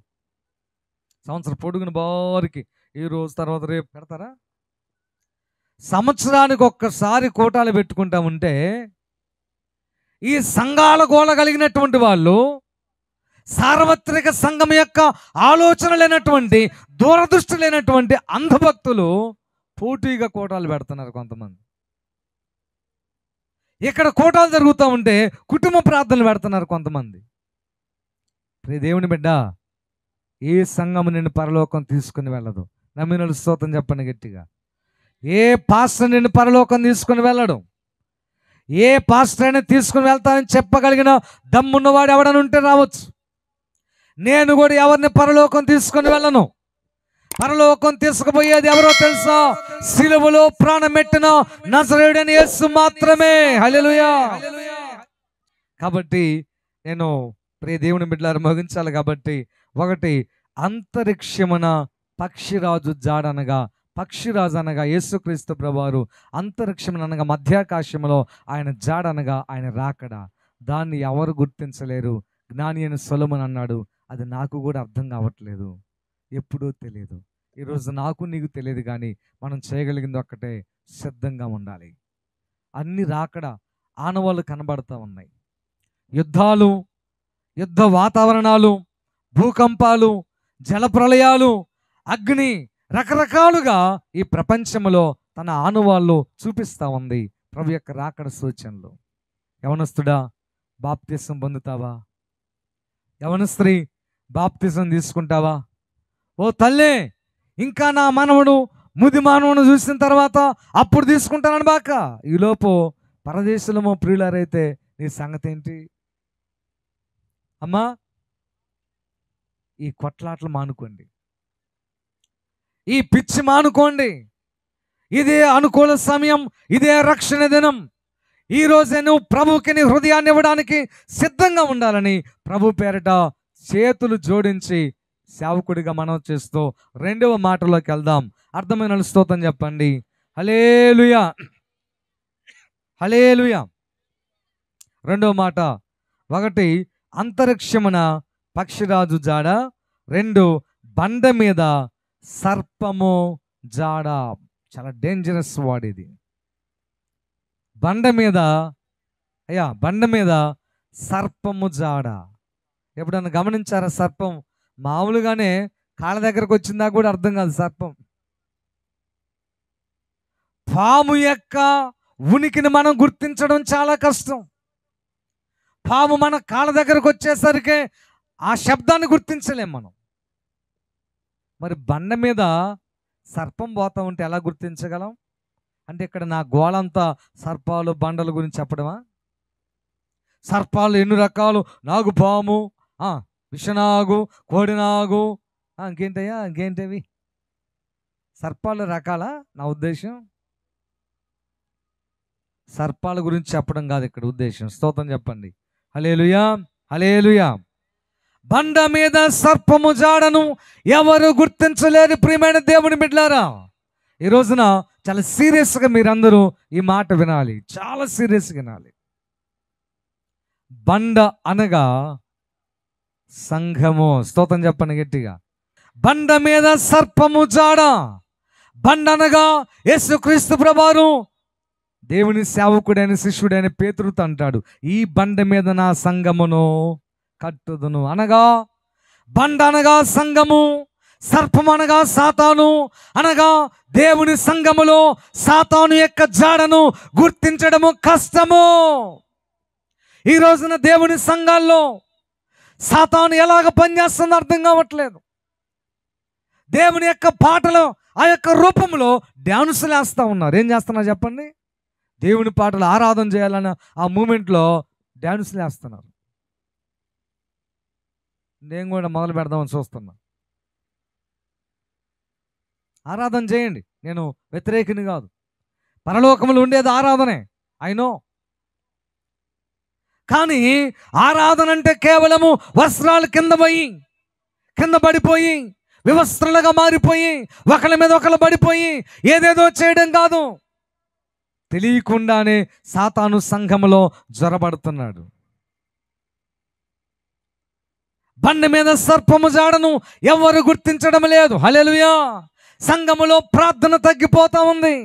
సంవత్సరం పొడుగును బారికి ఈ రోజు తర్వాత రేపు పెడతారా? సంవత్సరానికి ఒక్కసారి కోటాలు పెట్టుకుంటా ఉంటే ఈ సంఘాల గోళ కలిగినటువంటి వాళ్ళు, సార్వత్రిక సంఘం యొక్క ఆలోచన లేనటువంటి, దూరదృష్టి లేనటువంటి అంధభక్తులు పోటీగా కోటాలు పెడుతున్నారు కొంతమంది. ఇక్కడ కోటాలు జరుగుతూ ఉంటే కుటుంబ ప్రార్థనలు పెడుతున్నారు కొంతమంది. దేవుని బిడ్డ, ఏ సంఘం నిన్ను పరలోకం తీసుకుని వెళ్ళదు. నమ్మినోళ్ళు స్తోత్రం చెప్పండి గట్టిగా. ఏ పాస్టర్ నిన్ను పరలోకం తీసుకుని వెళ్ళడు. ఏ పాస్టర్ అయినా తీసుకుని వెళ్తానని చెప్పగలిగిన దమ్మున్నవాడు ఎవడని ఉంటే రావచ్చు. నేను కూడా ఎవరిని పరలోకం తీసుకుని వెళ్ళను. పరలోకం తీసుకుపోయేది ఎవరో తెలుసా? సిలువలో ప్రాణం పెట్టిన నజరేయుడైన యేసు మాత్రమే. హల్లెలూయా. కాబట్టి నేను ప్రియ దేవుని బిడ్డలారా ముగించాలి. కాబట్టి ఒకటి, అంతరిక్షమున పక్షిరాజు జాడనగా, పక్షిరాజు అనగా యేసుక్రీస్తు ప్రభువారు, అంతరిక్షమున అనగా మధ్యాకాశంలో ఆయన జాడనగా ఆయన రాకడ. దాన్ని ఎవరు గుర్తించలేరు. జ్ఞాని అయిన సొలొమోను అన్నాడు, అది నాకు కూడా అర్థం కావట్లేదు, ఎప్పుడూ తెలియదు. ఈరోజు నాకు నీకు తెలియదు, కానీ మనం చేయగలిగింది ఒక్కటే, సిద్ధంగా ఉండాలి. అన్ని రాకడ ఆనవాళ్ళు కనబడుతూ ఉన్నాయి. యుద్ధాలు, యుద్ధ వాతావరణాలు, భూకంపాలు, జలప్రళయాలు, అగ్ని, రకరకాలుగా ఈ ప్రపంచంలో తన ఆనవాళ్ళు చూపిస్తూ ఉంది ప్రభు యొక్క రాకడ సూచనలు. యవనస్తుడా, బాప్తిసం పొందుతావా? యవనస్త్రీ, బాప్తిసం తీసుకుంటావా? ఓ తల్లే, ఇంకా నా మనవడు ముది మానవుని చూసిన తర్వాత అప్పుడు తీసుకుంటానని బాక. ఈలోపు పరదేశంలో ప్రియులారైతే నీ సంగతి ఏంటి? అమ్మా, ఈ కొట్లాట్లు మానుకోండి, ఈ పిచ్చి మానుకోండి. ఇదే అనుకూల సమయం, ఇదే రక్షణ దినం. ఈరోజే నువ్వు ప్రభువుకి నీ హృదయాన్ని ఇవ్వడానికి సిద్ధంగా ఉండాలని ప్రభు పేరిట చేతులు జోడించి సేవకుడిగా మనం చేస్తూ రెండవ మాటలోకి వెళ్దాం. అర్థమైన స్తోత్రం చెప్పండి. హల్లెలూయా, హల్లెలూయా. రెండవ మాట, ఒకటి అంతరిక్షమున పక్షిరాజు జాడ, రెండు బండ మీద సర్పము జాడ. చాలా డేంజరస్ వర్డ్ ఇది. బండ మీద బండ మీద సర్పము జాడ. ఎప్పుడన్నా గమనించారా? సర్పం మామూలుగానే కాళ్ళ దగ్గరకు వచ్చిందా కూడా అర్థం కాదు సర్పం. పాము యొక్క ఉనికిని మనం గుర్తించడం చాలా కష్టం. పాము మన కాళ్ళ దగ్గరకు వచ్చేసరికి ఆ శబ్దాన్ని గుర్తించలేం మనం. మరి బండ మీద సర్పం పోతా ఉంటే ఎలా గుర్తించగలం? అంటే ఇక్కడ నా గోళంతా సర్పాలు బండల గురించి చెప్పడమా? సర్పాలు ఎన్ని రకాలు, నాగుపాము, విషనాగు, కోడినాగు, ఇంకేంటయ్యా ఇంకేంటివి సర్పాలు రకాలా? నా ఉద్దేశం సర్పాల గురించి చెప్పడం కాదు ఇక్కడ ఉద్దేశం. స్తోత్రం చెప్పండి. హల్లెలూయా, హల్లెలూయా. బండ మీద సర్పము జాడను ఎవరు గుర్తించలేరు. ప్రియమైన దేవుని బిడ్డలారా, ఈ రోజున చాలా సీరియస్గా మీరందరూ ఈ మాట వినాలి, చాలా సీరియస్గా వినాలి. బండ అనగా సంఘము. స్తోత్రం చెప్పండి గట్టిగా. బండ మీద సర్పము జాడ. బండ అనగా యేసుక్రీస్తు ప్రభువారు దేవుని సేవకుడైన శిష్యుడైన పేతురుతో అంటాడు, ఈ బండ మీద నా సంఘమును కట్టుదును. అనగా బండ అనగా సంఘము, సర్పం అనగా సాతాను. అనగా దేవుని సంఘములో సాతాను యొక్క జాడను గుర్తించడము కష్టము. ఈ రోజున దేవుని సంఘాల్లో సాతాను ఎలాగ పనిచేస్తుందో అర్థం కావట్లేదు. దేవుని యొక్క పాటలు ఆ యొక్క రూపంలో డ్యాన్సులు వేస్తూ ఉన్నారు. ఏం చేస్తున్నారు చెప్పండి? దేవుని పాటలు ఆరాధన చేయాలన్న ఆ మూమెంట్లో డ్యాన్సులు వేస్తున్నారు. నేను కూడా మొదలు పెడదామని చూస్తున్నా. ఆరాధన చేయండి, నేను వ్యతిరేకిని కాదు. పరలోకములు ఉండేది ఆరాధనే, అయినో. కానీ ఆరాధన అంటే కేవలము వస్త్రాలు కింద పడిపోయి వివస్త్రలుగా మారిపోయి ఒకళ్ళ మీద ఒకళ్ళు పడిపోయి ఏదేదో చేయడం కాదు. తెలియకుండానే సాతాను సంఘములో జ్వరబడుతున్నాడు. బండ మీద సర్పము జాడను ఎవరు గుర్తించడం లేదు. హల్లెలూయా. సంఘములో ప్రార్థన తగ్గిపోతా ఉంది.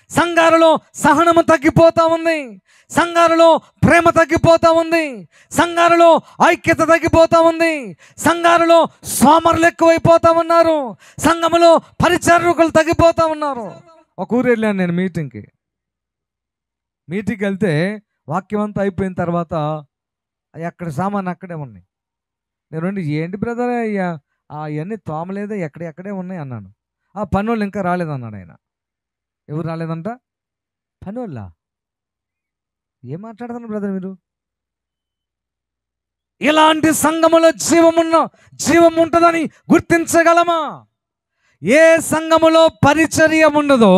సంఘాలలో సహనము తగ్గిపోతా ఉంది. సంఘాలలో ప్రేమ తగ్గిపోతా ఉంది. సంఘాలలో ఐక్యత తగ్గిపోతా ఉంది. సంఘాలలో సోమరులు ఎక్కువైపోతా ఉన్నారు. సంఘములో పరిచారకులు తగ్గిపోతా ఉన్నారు. ఒక ఊరు వెళ్ళాను నేను మీటింగ్కి వెళ్తే వాక్యం అంతా అయిపోయిన తర్వాత అక్కడ సామాన్ అక్కడే ఉన్నాయి. నేను ఏంటి బ్రదర్ అయ్యా అవన్నీ తోమలేదా, ఎక్కడే ఉన్నాయి అన్నాను. ఆ పనోళ్ళు ఇంకా రాలేదన్నాడు ఆయన. ఎవరు రాలేదంట? పనోళ్ళ? ఏం మాట్లాడుతున్నారు బ్రదర్ మీరు? ఇలాంటి సంఘములో జీవం ఉంటుందని గుర్తించగలమా? ఏ సంఘములో పరిచర్య ఉండదో,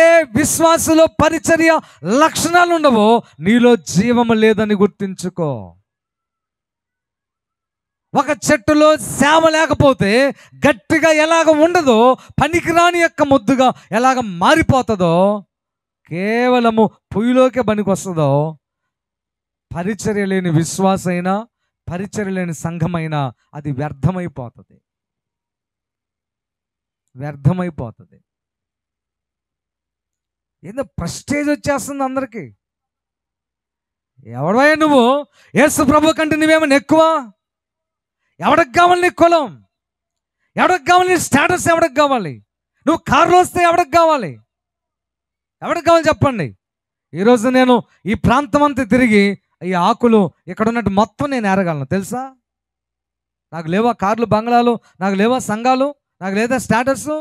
ఏ విశ్వాసలో పరిచర్య లక్షణాలు ఉండవో నీలో జీవము లేదని గుర్తించుకో. ఒక చెట్టులో సేవ లేకపోతే గట్టిగా ఎలాగ ఉండదో, పనికిరాని యొక్క ముద్దుగా ఎలాగ మారిపోతుందో, కేవలము పొయ్యిలోకే పనికొస్తుందో, పరిచర్య లేని విశ్వాసైనా పరిచర్య లేని సంఘమైనా అది వ్యర్థమైపోతుంది. ఏదో ప్రెస్టేజ్ వచ్చేస్తుంది అందరికీ. ఎవడవయ్యా నువ్వు? యేసు ప్రభు కంటే నువ్వేమైనా ఎక్కువ? ఎవడికి కావాలి నీ కులం? ఎవడికి కావాలి నీ స్టేటస్? ఎవడికి కావాలి? నువ్వు కారులో వస్తే ఎవడికి కావాలి చెప్పండి. ఈరోజు నేను ఈ ప్రాంతం అంతా తిరిగి ఈ ఆకులు ఇక్కడ ఉన్నట్టు మొత్తం నేను ఏరగలను తెలుసా? నాకు లేవా కార్లు, బంగ్లాలు? నాకు లేవా సంఘాలు? నాకు లేదా స్టేటస్?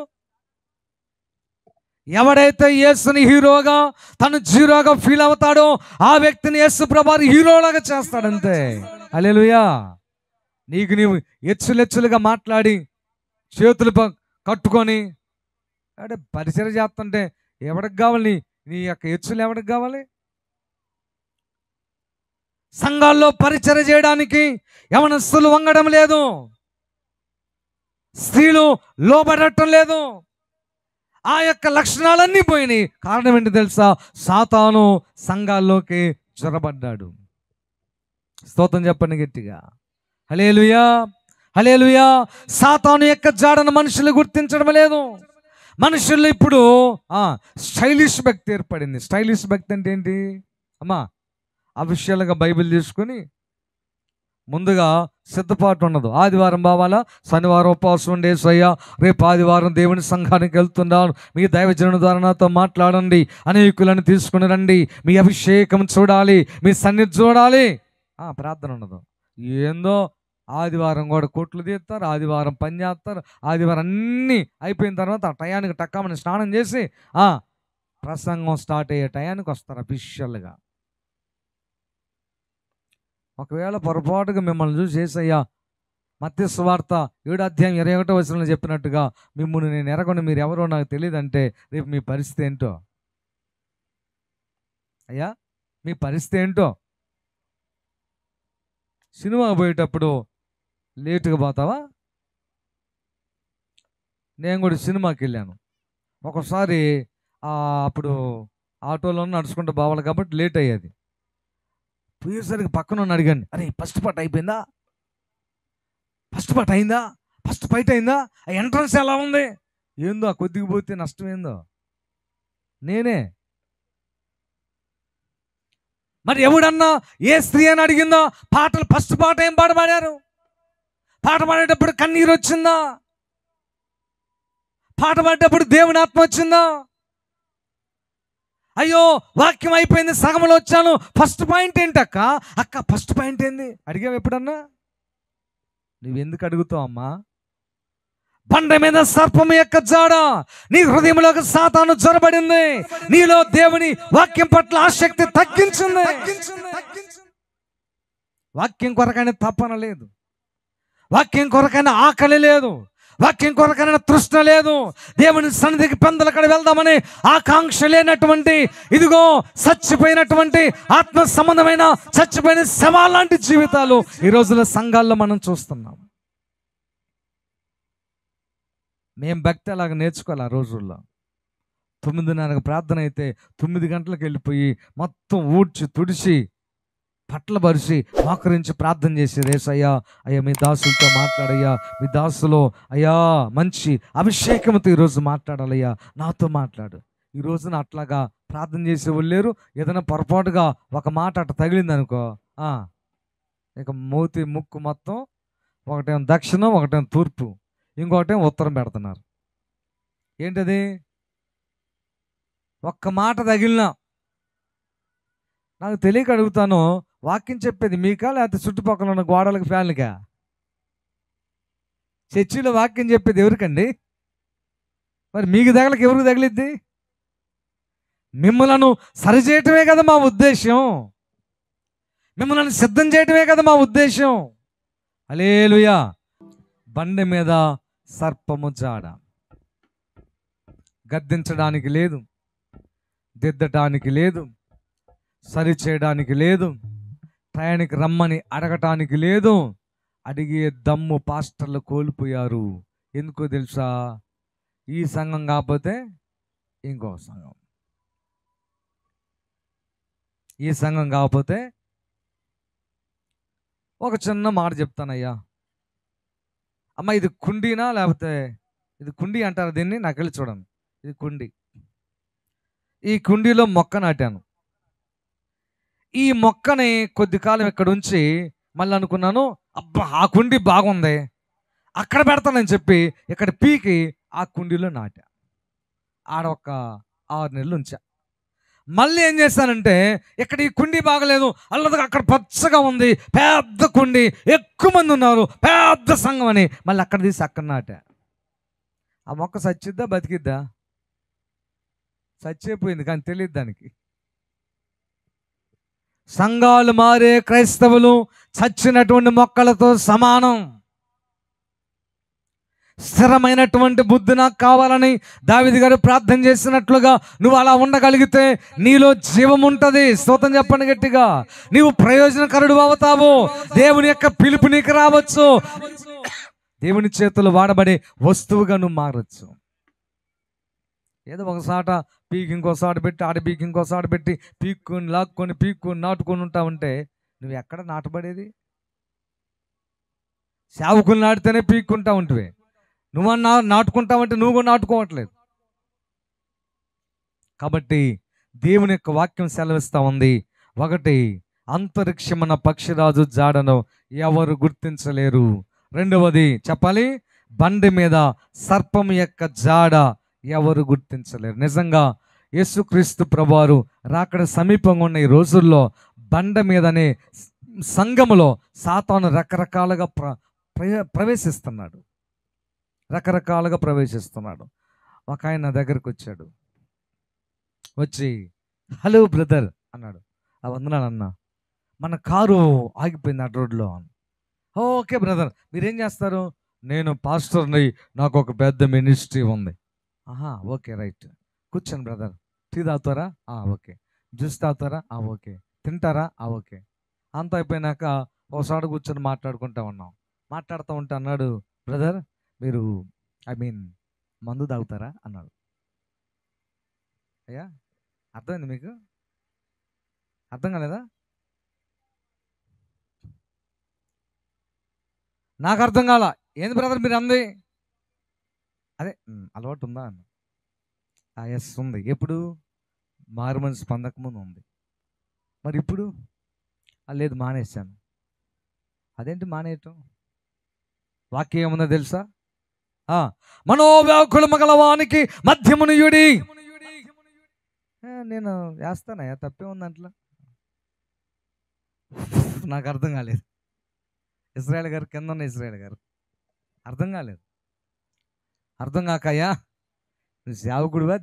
ఎవడైతే యేసుని హీరోగా తను జీరోగా ఫీల్ అవుతాడో ఆ వ్యక్తిని యేసు ప్రభువు హీరోలాగా చేస్తాడంతే. హల్లెలూయా. నీకు నీవు ఎచ్చులెచ్చులుగా మాట్లాడి చేతులు కట్టుకొని అంటే పరిచయం చేస్తుంటే ఎవడికి కావాలి? నీ యొక్క ఎచ్చులు ఎవడికి కావాలి? సంఘాల్లో పరిచయం చేయడానికి యవనస్తులు వంగడం లేదు, స్త్రీలు లోబడటం లేదు. ఆ యొక్క లక్షణాలన్నీ పోయినాయి. కారణం ఏంటి తెలుసా? సాతాను సంఘాల్లోకి చొరబడ్డాడు. స్తోత్రం చెప్పండి గట్టిగా. హల్లెలూయా, హల్లెలూయా. సాతాను యొక్క జాడను మనుషులు గుర్తించడం లేదు. మనుషుల్లో ఇప్పుడు స్టైలిష్ భక్తి ఏర్పడింది. స్టైలిష్ భక్తి అంటే ఏంటి అమ్మా? అఫీషియల్గా బైబిల్ తీసుకొని ముందుగా సిద్ధపాటు ఉండదు. ఆదివారం బావాలా, శనివారం ఉపవాసం ఉండేసయ్యా, రేపు ఆదివారం దేవుని సంఘానికి వెళ్తున్నాను, మీ దైవజనుని ద్వారా నాతో మాట్లాడండి, అనేకులను తీసుకుని రండి, మీ అభిషేకం చూడాలి, మీ సన్నిధి చూడాలి. ప్రార్థన ఉండదు. ఏందో ఆదివారం కూడా కొట్లు తీస్తారు, ఆదివారం పని చేస్తారు, ఆదివారం అన్నీ అయిపోయిన తర్వాత ఆ టయానికి టక్కామని స్నానం చేసి ప్రసంగం స్టార్ట్ అయ్యే టయానికి వస్తారు అఫీషియల్గా. ఒకవేళ పొరపాటుగా మిమ్మల్ని చూసి యేసయ్య మత్తయి సువార్త 7:21 చెప్పినట్టుగా మిమ్మల్ని నేను ఎరగొని మీరు ఎవరో నాకు తెలియదంటే రేపు మీ పరిస్థితి ఏంటో అయ్యా, మీ పరిస్థితి ఏంటో. సినిమాకి పోయేటప్పుడు లేటుగా పోతావా? నేను కూడా సినిమాకి వెళ్ళాను ఒకసారి. అప్పుడు ఆటోలో నడుచుకుంటూ పోవాలి కాబట్టి లేట్ అయ్యేది. పోయేసరికి పక్కన ఉన్న అడిగాను, అరే ఫస్ట్ పార్ట్ అయిపోయిందా, ఫస్ట్ పార్ట్ అయిందా, ఫస్ట్ ఫైట్ అయిందా, ఆ ఎంట్రన్స్ ఎలా ఉంది, ఏందో ఆ కొద్దిగా పోతే నష్టం ఏందో. నేనే మరి ఎవడన్నా ఏ స్త్రీ అని అడిగిందో, పాటలు ఫస్ట్ పాట ఏం పాట పాడారు, పాట పాడేటప్పుడు కన్నీరు వచ్చిందా, పాట పాడేటప్పుడు దేవుని ఆత్మ వచ్చిందా? అయ్యో వాక్యం అయిపోయింది, సగంలో వచ్చాను, ఫస్ట్ పాయింట్ ఏంటి అక్క, అక్క ఫస్ట్ పాయింట్ ఏంది అడిగావు ఎప్పుడన్నా? నువ్వెందుకు అడుగుతావు అమ్మా? బండ మీద సర్పము యొక్క జాడ, నీ హృదయంలోకి సాతాను జొరబడింది, నీలో దేవుని వాక్యం పట్ల ఆసక్తి తగ్గించింది. వాక్యం కొరకైన తపన లేదు, వాక్యం కొరకైన ఆకలి లేదు, వాక్యం కొరకైన తృష్ణ లేదు, దేవుని సన్నిధికి పెందలక్కడ వెళ్దామని ఆకాంక్ష లేనటువంటి, ఇదిగో చచ్చిపోయినటువంటి ఆత్మ సంబంధమైన చచ్చిపోయిన శవాలాంటి జీవితాలు ఈ రోజుల సంఘాల్లో మనం చూస్తున్నాం. మేము భక్తి అలాగ నేర్చుకోవాలి. ఆ రోజుల్లో 9:30 ప్రార్థన అయితే 9 గంటలకు వెళ్ళిపోయి మొత్తం ఊడ్చి తుడిచి పట్ల పరిచి మోకరించి ప్రార్థన చేసేది. యేసయ్యా, అయ్యా మీ దాసులతో మాట్లాడయ్యా, మీ దాసులో అయ్యా మంచి అభిషేకంతో ఈరోజు మాట్లాడాలయ్యా, నాతో మాట్లాడు. ఈ రోజున అట్లాగా ప్రార్థన చేసేవాళ్ళు లేరు. ఏదైనా పొరపాటుగా ఒక మాట అట్ట తగిలింది అనుకో, ఇక మూతి ముక్కు మొత్తం ఒకటేమో దక్షిణం, ఒకటేమో తూర్పు, ఇంకొకటేమో ఉత్తరం పెడుతున్నారు. ఏంటది? ఒక్క మాట తగిలినా నాకు తెలియక అడుగుతాను, వాక్యం చెప్పేది మీకా లేకపోతే చుట్టుపక్కల ఉన్న గోడలకు ఫ్యాన్లుగా? చర్చిలో వాక్యం చెప్పేది ఎవరికండి? మరి మీకు తగలక ఎవరికి తగిలిద్ది? మిమ్మలను సరిచేయటమే కదా మా ఉద్దేశం, మిమ్మల్ని సిద్ధం చేయటమే కదా మా ఉద్దేశం. హల్లెలూయా. బండ మీద సర్పము జాడ, గద్దించడానికి లేదు, దిద్దటానికి లేదు, సరి చేయడానికి లేదు, టయానికి రమ్మని అడగటానికి లేదు. అడిగే దమ్ము పాస్టర్లు కోల్పోయారు. ఎందుకో తెలుసా? ఈ సంఘం కాకపోతే ఇంకో సంఘం, ఈ సంఘం కాకపోతే ఒక చిన్న మాట చెప్తానయ్యా. అమ్మ ఇది కుండీనా లేకపోతే ఇది కుండీ అంటారు దీన్ని, నాకు వెళ్ళి చూడండి. ఇది కుండీ. ఈ కుండీలో మొక్క నాటాను. ఈ మొక్కని కొద్ది కాలం ఇక్కడ ఉంచి మళ్ళీ అనుకున్నాను, అబ్బా ఆ కుండీ బాగుంది, అక్కడ పెడతానని చెప్పి ఇక్కడ పీకి ఆ కుండీలో నాటా. ఆడ ఒక 6 నెలలు ఉంచా. మళ్ళీ ఏం చేశానంటే, ఇక్కడ ఈ కుండీ బాగలేదు, అల్లది అక్కడ పచ్చగా ఉంది, పెద్ద కుండీ, ఎక్కువ మంది ఉన్నారు, పెద్ద సంఘం అని మళ్ళీ అక్కడ తీసి అక్కడ నాటా. ఆ మొక్క చచ్చిద్దా బతికిద్దా? చచ్చిపోయింది, కానీ తెలియదు దానికి. సంఘాలు మారే క్రైస్తవులు చచ్చినటువంటి మొక్కలతో సమానం. స్థిరమైనటువంటి బుద్ధి నాకు కావాలని దావీదు గారు ప్రార్థన చేసినట్లుగా నువ్వు అలా ఉండగలిగితే నీలో జీవం ఉంటుంది. స్తోత్రం చెప్పండి గట్టిగా. నీవు ప్రయోజనకరుడు అవుతావు. దేవుని యొక్క పిలుపు నీకు రావచ్చు. దేవుని చేతులు వాడబడే వస్తువుగా నువ్వు మారచ్చు. ఏదో ఒకసాట పీకి ఇంకోసాట పెట్టి, ఆడ పీకి ఇంకోసాట పెట్టి, పీక్కొని లాక్కొని పీక్కొని నాటుకొని ఉంటా ఉంటే నువ్వు ఎక్కడ నాటబడేది? సేవకులు నాటితేనే పీక్కుంటా ఉంటివి. నువ్వన్నా నాటుకుంటావంటే నువ్వు కూడా నాటుకోవట్లేదు. కాబట్టి దేవుని యొక్క వాక్యం సెలవిస్తూ ఉంది. ఒకటి, అంతరిక్షమున పక్షిరాజు జాడను ఎవరు గుర్తించలేరు. రెండవది చెప్పాలి, బండి మీద సర్పం యొక్క జాడ ఎవరు గుర్తించలేరు. నిజంగా యేసుక్రీస్తు ప్రభువారు రాకడ సమీపంగా ఉన్న ఈ రోజుల్లో బండ మీదనే సంఘములో సాతాను రకరకాలుగా ప్రవేశిస్తున్నాడు. రకరకాలుగా ప్రవేశిస్తున్నాడు. ఒక ఆయన నా దగ్గరకు వచ్చాడు. వచ్చి, హలో బ్రదర్ అన్నాడు. వందనాలు అన్న, మన కారు ఆగిపోయింది అటు రోడ్లో. ఓకే బ్రదర్, మీరేం చేస్తారు? నేను పాస్టర్ని, నాకు ఒక పెద్ద మినిస్ట్రీ ఉంది. ఆహా, ఓకే రైట్, కూర్చోండి బ్రదర్. టీ తాగుతారా? ఓకే. జ్యూస్ తాగుతారా? ఓకే. తింటారా? ఓకే. అంతా అయిపోయినాక ఒకసారి కూర్చొని మాట్లాడుకుంటా ఉన్నాం. మాట్లాడుతూ ఉంటే అన్నాడు, బ్రదర్ మీరు మందు తాగుతారా అన్నాడు. అయ్యా, అర్థమైంది మీకు? అర్థం కాలేదా? నాకు అర్థం కాల. ఏంది బ్రదర్ మీరు అంది? అదే అలవాటు ఉందా అన్న. ఎస్ ఉంది. ఎప్పుడు? మారు మనసు పొందకముందు ఉంది. మరి ఇప్పుడు? లేదు, మానేశాను. అదేంటి మానేయటం? వాక్యం ఏముందో తెలుసా? మనోవ్యాకులము గలవానికి మధ్యమునియుడి. నేను వేస్తానయ్యా, తప్పే ఉంది అంట్లో. నాకు అర్థం కాలేదు. ఇజ్రాయేల్ గారు కింద ఉన్న ఇజ్రాయేల్ గారు అర్థం కాలేదు. అర్థం కాకయ్యా, నువ్వు సేవకుడివా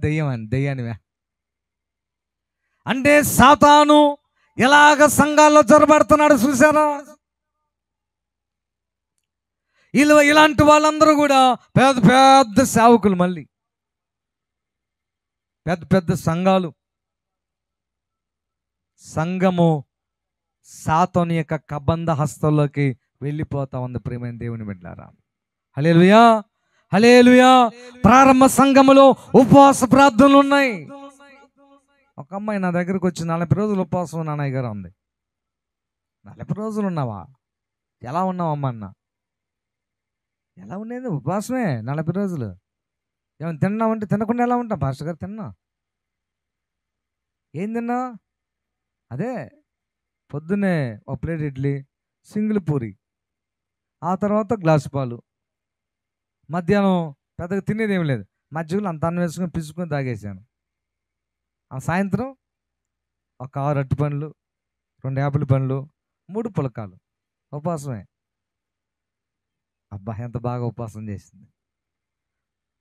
దెయ్యానివా అంటే సాతాను ఎలాగ సంఘాల్లో జొరబడుతున్నాడు చూసారా? ఇలాంటి వాళ్ళందరూ కూడా పెద్ద పెద్ద సేవకులు, మళ్ళీ పెద్ద పెద్ద సంఘాలు. సంఘము సాతాను యొక్క కబంధ హస్తంలోకి వెళ్ళిపోతా ఉంది. ప్రియమైన దేవుని బిడ్డలారా, హల్లెలూయా, హల్లెలూయా. ప్రారంభ సంఘములో ఉపవాస ప్రార్థనలు ఉన్నాయి. ఒక అమ్మాయి నా దగ్గరకు వచ్చి 40 రోజులు ఉపవాసం నాన్నయ్య గారు అంది. 40 రోజులు ఉన్నావా? ఎలా ఉన్నావమ్మా అన్న. ఎలా ఉండేది? ఉపవాసమే 40 రోజులు. ఏమైనా తిన్నామంటే తినకుండా ఎలా ఉంటాం పాస్టర్ గారు? తిన్నా. ఏం తిన్నా? అదే పొద్దున్నే ఒక ప్లేట్ ఇడ్లీ, సింగిల్ పూరి, ఆ తర్వాత గ్లాసు పాలు. మధ్యాహ్నం పెద్దగా తినేది ఏమి లేదు. మధ్యలో అంత అన్నం వేసుకొని పిసుకొని తాగేసాను. ఆ సాయంత్రం ఒక 6 అరటి పండ్లు, 2 యాపిల్ పండ్లు, 3 పులకాలు. ఉపవాసమే. అబ్బా, ఎంత బాగా ఉపవాసం చేసింది.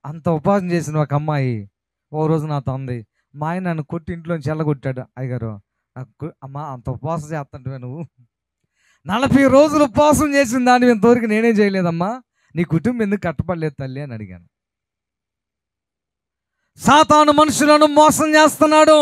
అంత ఉపవాసం చేసిన ఒక అమ్మాయి ఓ రోజు నాతో అంది, మా ఆయన నన్ను కొట్టి ఇంట్లోంచి వెళ్ళగొట్టాడు అయ్యగారు. నాకు అమ్మా, అంత ఉపవాసం చేస్తుంటే నువ్వు 40 రోజులు ఉపవాసం చేసిన దాన్ని ఇంతవరకు నేనే చేయలేదమ్మా, నీ కుటుంబం ఎందుకు కట్టపడలేదు తల్లి అని అడిగాను. సాతాను మనుషులను మోసం చేస్తున్నాడు.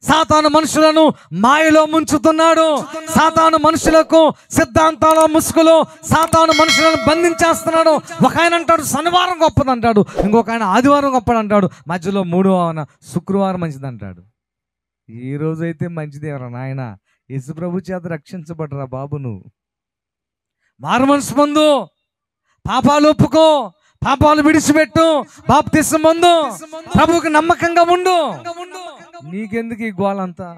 సాతాను మనుషులను మాయలో ముంచుతున్నాడు. సాతాను మనుషులకు సిద్ధాంతాల ముసుగులో సాతాను మనుషులను బంధించేస్తున్నాడు. ఒక ఆయన అంటాడు శనివారం గొప్పది అంటాడు, ఇంకొక ఆయన ఆదివారం గొప్పది అంటాడు, మధ్యలో 3వ శుక్రవారం మంచిది అంటాడు. ఈ రోజైతే మంచిదేవరా నాయన, యేసు ప్రభు చేత రక్షించబడరా బాబు. నువ్వు మారు మనసు పొందు, పాపాలు ఒప్పుకో, పాపాలు విడిచిపెట్టు, బాప్తిసం పొందు, ప్రభువుకి నమ్మకంగా ఉండు. నీకెందుకు ఈ గోలంతా?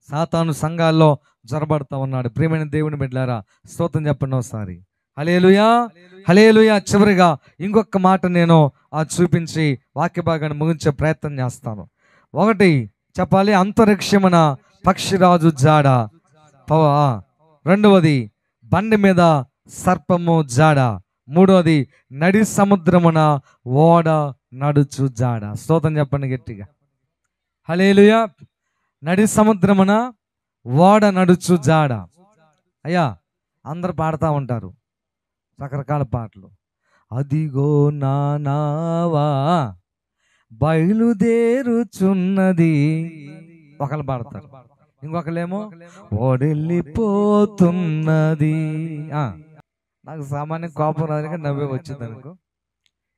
సాతాను సంఘాల్లో జొరబడతా ఉన్నాడు. ప్రియమైన దేవుని బిడ్డలారా, స్తోత్రం చెప్పండి ఒకసారి. హల్లెలూయా, హల్లెలూయా. చివరిగా ఇంకొక మాట నేను చూపించి వాక్య భాగాన్ని ముగించే ప్రయత్నం చేస్తాను. ఒకటి చెప్పాలి, అంతరిక్షమున పక్షిరాజు జాడ. రెండవది, బండి మీద సర్పము జాడ. మూడవది, నడి సముద్రమున ఓడ నడుచు జాడ. స్తోత్రం చెప్పండి గట్టిగా. హల్లెలూయా. నడి సముద్రమున ఓడ నడుచు జాడ. అయ్యా, అందరు పాడుతూ ఉంటారు రకరకాల పాటలు. అదిగో నా నావా బయలుదేరుచున్నది ఒకళ్ళు పాడతారు, ఇంకొకళ్ళేమో ఓడెళ్ళిపోతున్నది. నాకు సామాన్య కోపం రాదు, నవ్వే వచ్చింది అనుకో.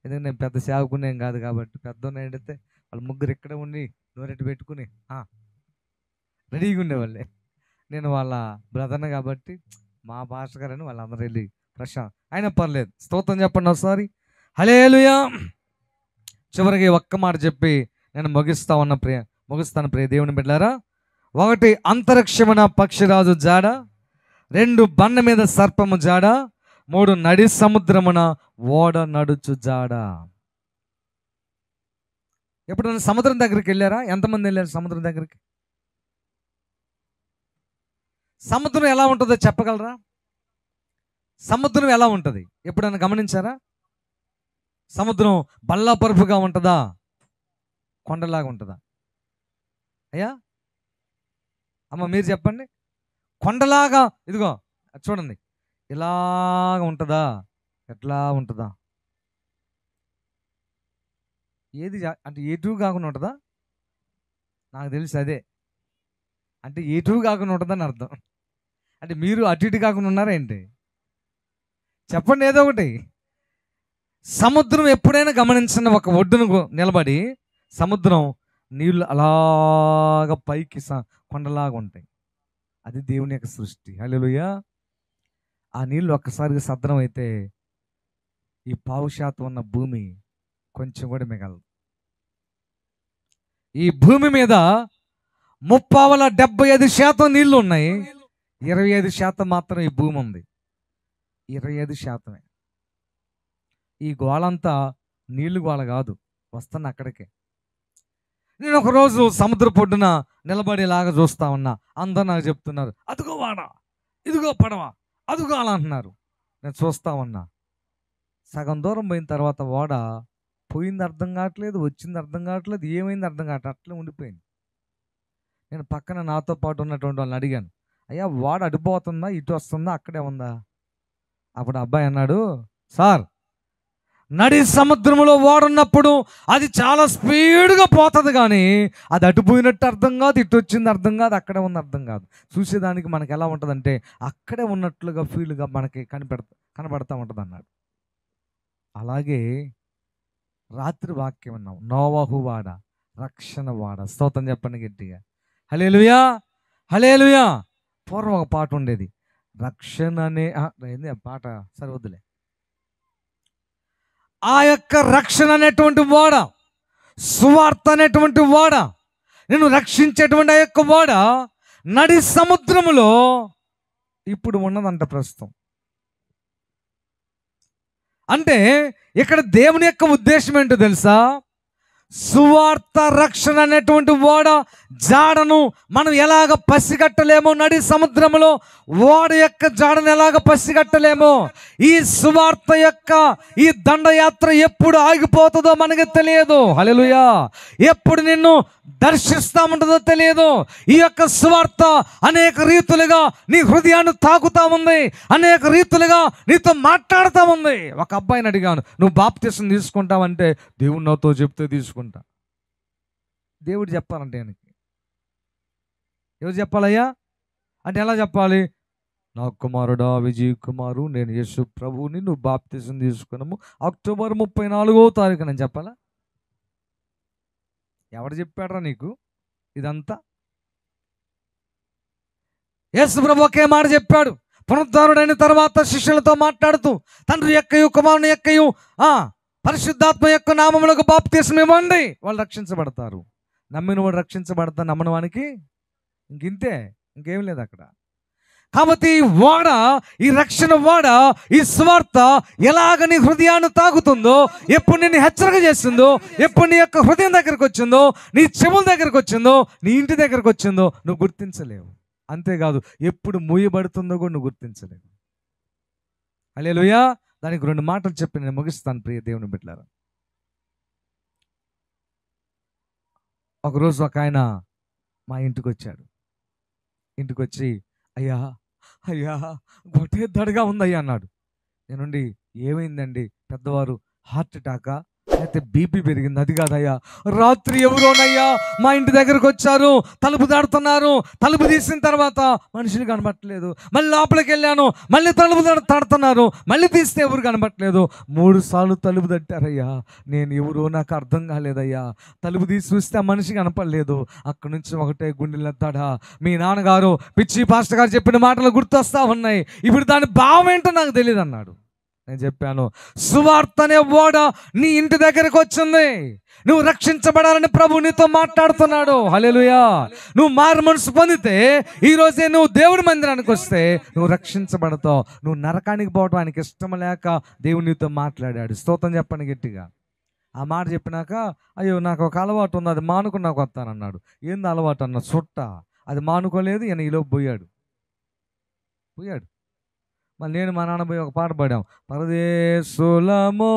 ఎందుకంటే నేను పెద్ద సేవకునేం కాదు కాబట్టి. పెద్దోని అడిగితే వాళ్ళు ముగ్గురు ఇక్కడ ఉండి నోరెట్టు పెట్టుకుని రెడీగా ఉండేవాళ్ళే. నేను వాళ్ళ బ్రదర్ని కాబట్టి మా పాస్టర్ గారని వాళ్ళందరూ వెళ్ళి ప్రశాంత్ అయినా పర్లేదు. స్తోత్రం చెప్పండి ఒకసారి. హల్లెలూయా. చివరికి ఒక్క మాట చెప్పి నేను ముగిస్తాను ప్రియ దేవుని బిడ్డలారా. 1 అంతరిక్షమున పక్షిరాజు జాడ, 2 బండ మీద సర్పము జాడ, 3 నడి సముద్రమున ఓడ నడుచు జాడ. ఎప్పుడైనా సముద్రం దగ్గరికి వెళ్ళారా? ఎంతమంది వెళ్ళారు సముద్రం దగ్గరికి? సముద్రం ఎలా ఉంటుందో చెప్పగలరా? సముద్రం ఎలా ఉంటుంది ఎప్పుడైనా గమనించారా? సముద్రం బల్లాపరుపుగా ఉంటుందా, కొండలాగా ఉంటుందా? అయ్యా అమ్మ మీరు చెప్పండి. కొండలాగా ఇదిగో చూడండి, ఇలాగ ఉంటుందా, ఎట్లా ఉంటుందా? ఏది అంటే ఎటు కాకుండా ఉంటుందా? నాకు తెలిసి అదే. అంటే ఎటు కాకుండా ఉంటుందని అర్థం. అంటే మీరు అటు ఇటు కాకుండా ఉన్నారా ఏంటి? చెప్పండి ఏదో ఒకటి. సముద్రం ఎప్పుడైనా గమనించిన ఒక ఒడ్డును నిలబడి సముద్రం నీళ్ళు అలాగ పైకి కొండలాగా ఉంటాయి. అది దేవుని యొక్క సృష్టి. హల్లెలూయా. ఆ నీళ్ళు ఒక్కసారిగా సద్రం అయితే ఈ 5% ఉన్న భూమి కొంచెం కూడా మిగలదు. ఈ భూమి మీద 75% నీళ్లు ఉన్నాయి, 25% మాత్రం ఈ భూమి ఉంది. 25%. ఈ గోళంతా నీళ్లు గోళ కాదు, వస్తున్నా అక్కడికే. నేను ఒకరోజు సముద్ర పొడ్డున నిలబడేలాగా చూస్తా ఉన్నా. అందరూ నాకు చెప్తున్నారు, అదుగో వాడ, ఇదిగో పడవ, అదుగో అలా అంటున్నారు. నేను చూస్తా ఉన్నా. సగం దూరం పోయిన తర్వాత ఓడ పోయింది అర్థం కావట్లేదు, వచ్చింది అర్థం కావట్లేదు, ఏమైంది అర్థం కావట్లేదు, అట్లే ఉండిపోయింది. నేను పక్కన నాతో పాటు ఉన్నటువంటి వాళ్ళని అడిగాను, అయ్యా ఓడ అడిపోతుందా, ఇటు వస్తుందా, అక్కడే ఉందా? అప్పుడు అబ్బాయి అన్నాడు, సార్ నడి సముద్రంలో ఓడున్నప్పుడు అది చాలా స్పీడ్గా పోతుంది, కానీ అది అటుపోయినట్టు అర్థం కాదు, ఇటు వచ్చింది అర్థం కాదు, అక్కడే ఉంది అర్థం కాదు. చూసేదానికి మనకి ఎలా ఉంటుందంటే అక్కడే ఉన్నట్లుగా ఫీల్గా మనకి కనబడతా ఉంటుంది అన్నాడు. అలాగే రాత్రి వాక్యం విన్నాం, నోవహు వాడ, రక్షణ వాడ. స్తోత్రం చెప్పండి గట్టిగా. హల్లెలూయా, హల్లెలూయా. పూర్వం ఒక పాట ఉండేది, రక్షణ అనే పాట, సరే వద్దులే. ఆ యొక్క రక్షణ అనేటువంటి ఓడ, సువార్త అనేటువంటి ఓడ, నేను రక్షించేటువంటి ఆ యొక్క ఓడ నడి సముద్రములో ఇప్పుడు ఉన్నదంట ప్రస్తుతం. అంటే ఇక్కడ దేవుని యొక్క ఉద్దేశం ఏంటో తెలుసా? సువార్త రక్షణ అనేటువంటి ఓడ జాడను మనం ఎలాగ పసిగట్టలేమో, నడి సముద్రంలో ఓడ యొక్క జాడను ఎలాగ పసిగట్టలేమో, ఈ సువార్త యొక్క ఈ దండయాత్ర ఎప్పుడు ఆగిపోతుందో మనకి తెలియదు. హల్లెలూయా. ఎప్పుడు నిన్ను దర్శిస్తా ఉంటుందో తెలియదు. ఈ యొక్క సువార్త అనేక రీతులుగా నీ హృదయాన్ని తాకుతా ఉంది, అనేక రీతులుగా నీతో మాట్లాడుతూ ఉంది. ఒక అబ్బాయిని అడిగాను, నువ్వు బాప్తిసం తీసుకుంటావంటే, దేవుడు నాతో చెప్తే తీసుకుంటా. దేవుడు చెప్పాలంటే ఆయనకి ఎవరు చెప్పాలయ్యా అంటే ఎలా చెప్పాలి? నా కుమారుడా విజయ్ కుమారు, నేను యేసు ప్రభువుని, నువ్వు బాప్తిసం తీసుకున్నాము అక్టోబర్ 34వ తారీఖు నేను చెప్పాలా? ఎవడు చెప్పాడరా నీకు ఇదంతా? యేసు ప్రభు ఒకే మాట చెప్పాడు. పునరుద్ధారుడైన తర్వాత శిష్యులతో మాట్లాడుతూ, తండ్రి యొక్కయు కుమారుని యొక్కయు పరిశుద్ధాత్మ యొక్క నామములకు బాప్తిసం ఇవ్వండి, వాళ్ళు రక్షించబడతారు. నమ్మిన వాడు రక్షించబడతారు, నమ్మని వానికి ఇంకింతే, ఇంకేం లేదు అక్కడ. కాబట్టి ఓడ, ఈ రక్షణ ఓడ, ఈ స్వార్థ ఎలాగ నీ హృదయాన్ని తాగుతుందో, ఎప్పుడు నిన్ను హెచ్చరిక చేస్తుందో, ఎప్పుడు నీ యొక్క హృదయం దగ్గరకు వచ్చిందో, నీ చెవుల దగ్గరకు వచ్చిందో, నీ ఇంటి దగ్గరకు వచ్చిందో నువ్వు గుర్తించలేవు. అంతేకాదు ఎప్పుడు మూయబడుతుందో కూడా నువ్వు గుర్తించలేవు. హల్లెలూయా. దానికి 2 మాటలు చెప్పి నేను ముగిస్తాను ప్రియ దేవుని బిడ్డలారా. ఒకరోజు ఒక ఆయన మా ఇంటికి వచ్చాడు. ఇంటికి వచ్చి, అయ్యా అయ్యా గొట్టె దడగా ఉందయ్యా అన్నాడు. నేనుండి, ఏమైందండి? పెద్దవారు హార్ట్ అటాకా, అయితే బీపీ పెరిగింది. అది కాదయ్యా, రాత్రి ఎవరోనయ్యా మా ఇంటి దగ్గరకు వచ్చారు, తలుపు దాడుతున్నారు. తలుపు తీసిన తర్వాత మనుషులు కనబట్టలేదు. మళ్ళీ లోపలికి వెళ్ళాను, మళ్ళీ తలుపు తడుతున్నారు. మళ్ళీ తీస్తే ఎవరు కనబట్టలేదు. 3 సార్లు తలుపు తట్టారయ్యా. నేను ఎవరో నాకు అర్థం కాలేదయ్యా. తలుపు తీసి చూస్తే ఆ మనిషి కనపడలేదు. అక్కడి నుంచి ఒకటే గుండెలెత్తాడా, మీ నాన్నగారు పిచ్చి పాస్టర్ గారు చెప్పిన మాటలు గుర్తొస్తా ఉన్నాయి, ఇప్పుడు దాని భావం ఏంటో నాకు తెలియదు అన్నాడు. నేను చెప్పాను, సువార్త అనే ఓడ నీ ఇంటి దగ్గరకు వచ్చింది. నువ్వు రక్షించబడాలని ప్రభు నీతో మాట్లాడుతున్నాడు. హల్లెలూయా. నువ్వు మారు మనసు పొందితే ఈరోజే నువ్వు దేవుడి మందిరానికి వస్తే నువ్వు రక్షించబడతావు. నువ్వు నరకానికి పోవడం ఆయనకి ఇష్టం లేక దేవుడు నీతో మాట్లాడాడు. స్తోత్రం చెప్పండి గట్టిగా. ఆ మాట చెప్పినాక, అయ్యో నాకు ఒక అలవాటు ఉంది, అది మానుకున్నాక వస్తానన్నాడు. ఏంది అలవాటు అన్న? చుట్ట. అది మానుకోలేదు. ఈయన ఈలోపు పోయాడు. మళ్ళీ నేను మా నాన్న పోయి ఒక పాట పాడాం, పరదేశులము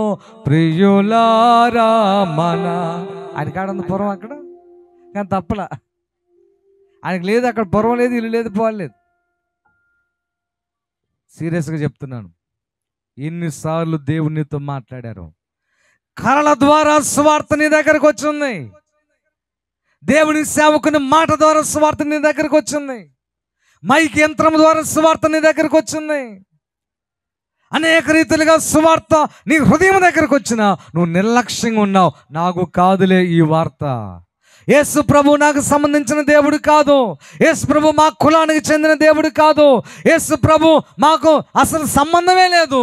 ప్రియులారా మన. ఆయన కాడంది పూర్వం అక్కడ, కానీ తప్పలా. ఆయనకు లేదు అక్కడ పూర్వం లేదు, ఇల్లు లేదు, పోలేదు. సీరియస్గా చెప్తున్నాను. ఎన్నిసార్లు దేవునితో మాట్లాడారు. కళల ద్వారా సువార్త నీ దగ్గరకు వచ్చింది. దేవుని సేవకుని మాట ద్వారా సువార్త నీ దగ్గరకు వచ్చింది. మైక్ యంత్రం ద్వారా సువార్త నీ దగ్గరకు వచ్చింది. అనేక రీతిలుగా సువార్త నీ హృదయం దగ్గరకు వచ్చినా నువ్వు నిర్లక్ష్యంగా ఉన్నావు. నాకు కాదులే ఈ వార్త, యేసు ప్రభు నాకు సంబంధించిన దేవుడు కాదు, యేసు ప్రభు మా కులానికి చెందిన దేవుడు కాదు, యేసు ప్రభు మాకు అసలు సంబంధమే లేదు,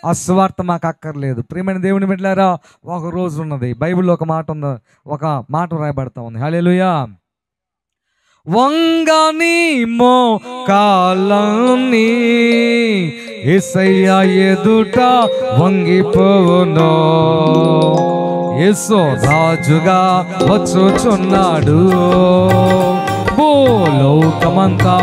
ఆ సువార్త మాకు అక్కర్లేదు. ప్రియమైన దేవుని బిడ్డలారా, ఒక రోజు ఉన్నది, బైబిల్లో ఒక మాట ఉంది, ఒక మాట రాయబడతా ఉంది. హల్లెలూయా. వంగని మోకాళ్ళన్నీ యేసయ్య ఎదుట వంగిపోవును. యేసు రాజుగా వచ్చుచున్నాడు. భూలోకమంతా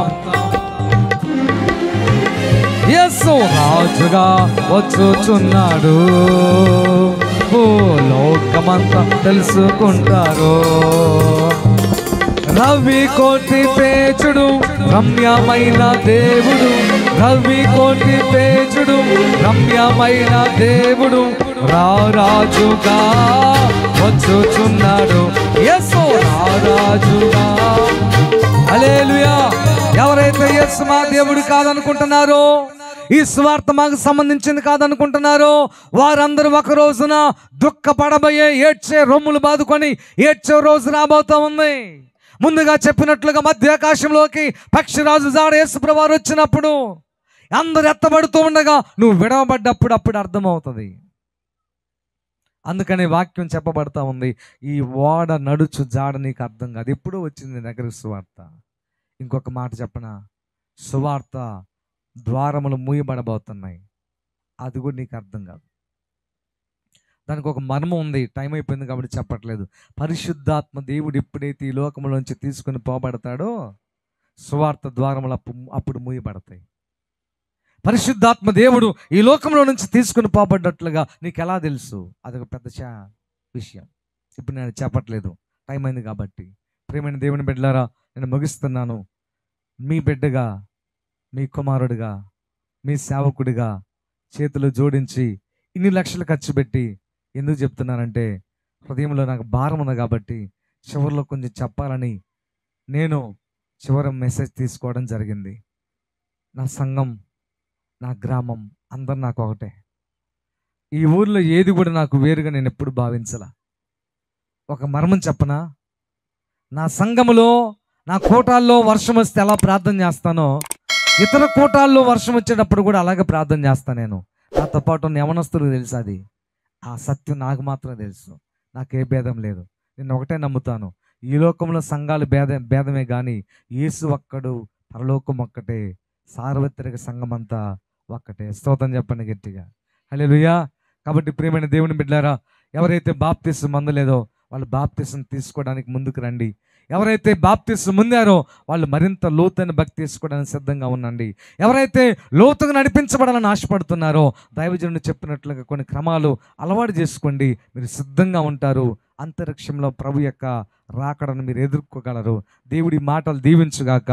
యేసు రాజుగా వచ్చుచున్నాడు. భూలోకమంతా తెలుసుకుంటారు. రవి కోటి పేచుడు రమ్యమైన దేవుడు, రవి కోటి పేచుడు రమ్యమైన దేవుడు రారాజుగా వచ్చుచున్నాడు. యేసు రారాజుగా. హల్లెలూయా. ఎవరైతే యేసు మా దేవుడు కాదనుకుంటున్నారో, ఈ స్వార్థ మాకు సంబంధించింది కాదనుకుంటున్నారో, వారందరూ ఒక రోజున దుఃఖపడబోయే, ఏడ్చే, రొమ్ములు బాదుకొని ఏడ్చే రోజు రాబోతా ఉంది. ముందుగా చెప్పినట్లుగా మధ్యాకాశంలోకి పక్షిరాజు జాడ యేసుప్రభు వారు వచ్చినప్పుడు అందరు ఎత్తబడుతూ ఉండగా నువ్వు విడవబడ్డప్పుడు అప్పుడు అర్థమవుతుంది. అందుకని వాక్యం చెప్పబడతా ఉంది, ఈ ఓడ నడుచు జాడ నీకు అర్థం కాదు. ఎప్పుడూ వచ్చింది నీ దగ్గర సువార్త. ఇంకొక మాట చెప్పనా, సువార్త ద్వారములు మూయబడబోతున్నాయి, అది కూడా నీకు అర్థం కాదు. దానికి ఒక మర్మం ఉంది. టైం అయిపోయింది కాబట్టి చెప్పట్లేదు. పరిశుద్ధాత్మ దేవుడు ఎప్పుడైతే ఈ లోకంలోంచి తీసుకుని పోబడతాడో సువార్త ద్వారములు అప్పుడు మూయబడతాయి. పరిశుద్ధాత్మ దేవుడు ఈ లోకంలో నుంచి తీసుకుని పోబడ్డట్లుగా నీకు ఎలా తెలుసు? అదొక పెద్ద విషయం. ఇప్పుడు నేను చెప్పట్లేదు, టైం అయింది కాబట్టి. ప్రియమైన దేవుని బిడ్డలారా, నేను ముగిస్తున్నాను. మీ బిడ్డగా, మీ కుమారుడిగా, మీ సేవకుడిగా చేతులు జోడించి ఇన్ని లక్షలు ఖర్చు పెట్టి ఎందుకు చెప్తున్నానంటే, హృదయంలో నాకు భారం ఉంది కాబట్టి చివరిలో కొంచెం చెప్పాలని నేను చివరి మెసేజ్ తీసుకోవడం జరిగింది. నా సంఘం, నా గ్రామం అందరు నాకు ఒకటే. ఈ ఊర్లో ఏది కూడా నాకు వేరుగా నేను ఎప్పుడు భావించలా. ఒక మర్మం చెప్పనా, నా సంఘములో, నా కోటాల్లో వర్షం వస్తే ఎలా ప్రార్థన చేస్తానో, ఇతర కోటాల్లో వర్షం వచ్చేటప్పుడు కూడా అలాగే ప్రార్థన చేస్తాను నేను. నాతో పాటు ఉన్న యవనస్తులకు తెలుసు. అది ఆ సత్యం నాకు మాత్రం తెలుసు. నాకే భేదం లేదు. నేను ఒకటే నమ్ముతాను, ఈ లోకంలో సంఘాలు భేదమే కానీ యేసు ఒక్కడు, పరలోకం ఒక్కటే, సార్వత్రిక సంఘం అంతా ఒక్కటే. స్తోత్రం చెప్పండి గట్టిగా. హల్లెలూయా. కాబట్టి ప్రియమైన దేవుని బిడ్డలారా, ఎవరైతే బాప్తిసం అందలేదో వాళ్ళు బాప్తిసం తీసుకోవడానికి ముందుకు రండి. ఎవరైతే బాప్తిసం పొందారో వాళ్ళు మరింత లోతైన భక్తి తీసుకోవడానికి సిద్ధంగా ఉండండి. ఎవరైతే లోతుగా నడిపించబడాలని ఆశపడుతున్నారో దైవజనుడు చెప్పినట్లుగా కొన్ని క్రమాలు అలవాటు చేసుకోండి. మీరు సిద్ధంగా ఉంటారు. అంతరిక్షంలో ప్రభు యొక్క రాకడను మీరు ఎదుర్కోగలరు. దేవుడి మాటలు దీవించుగాక.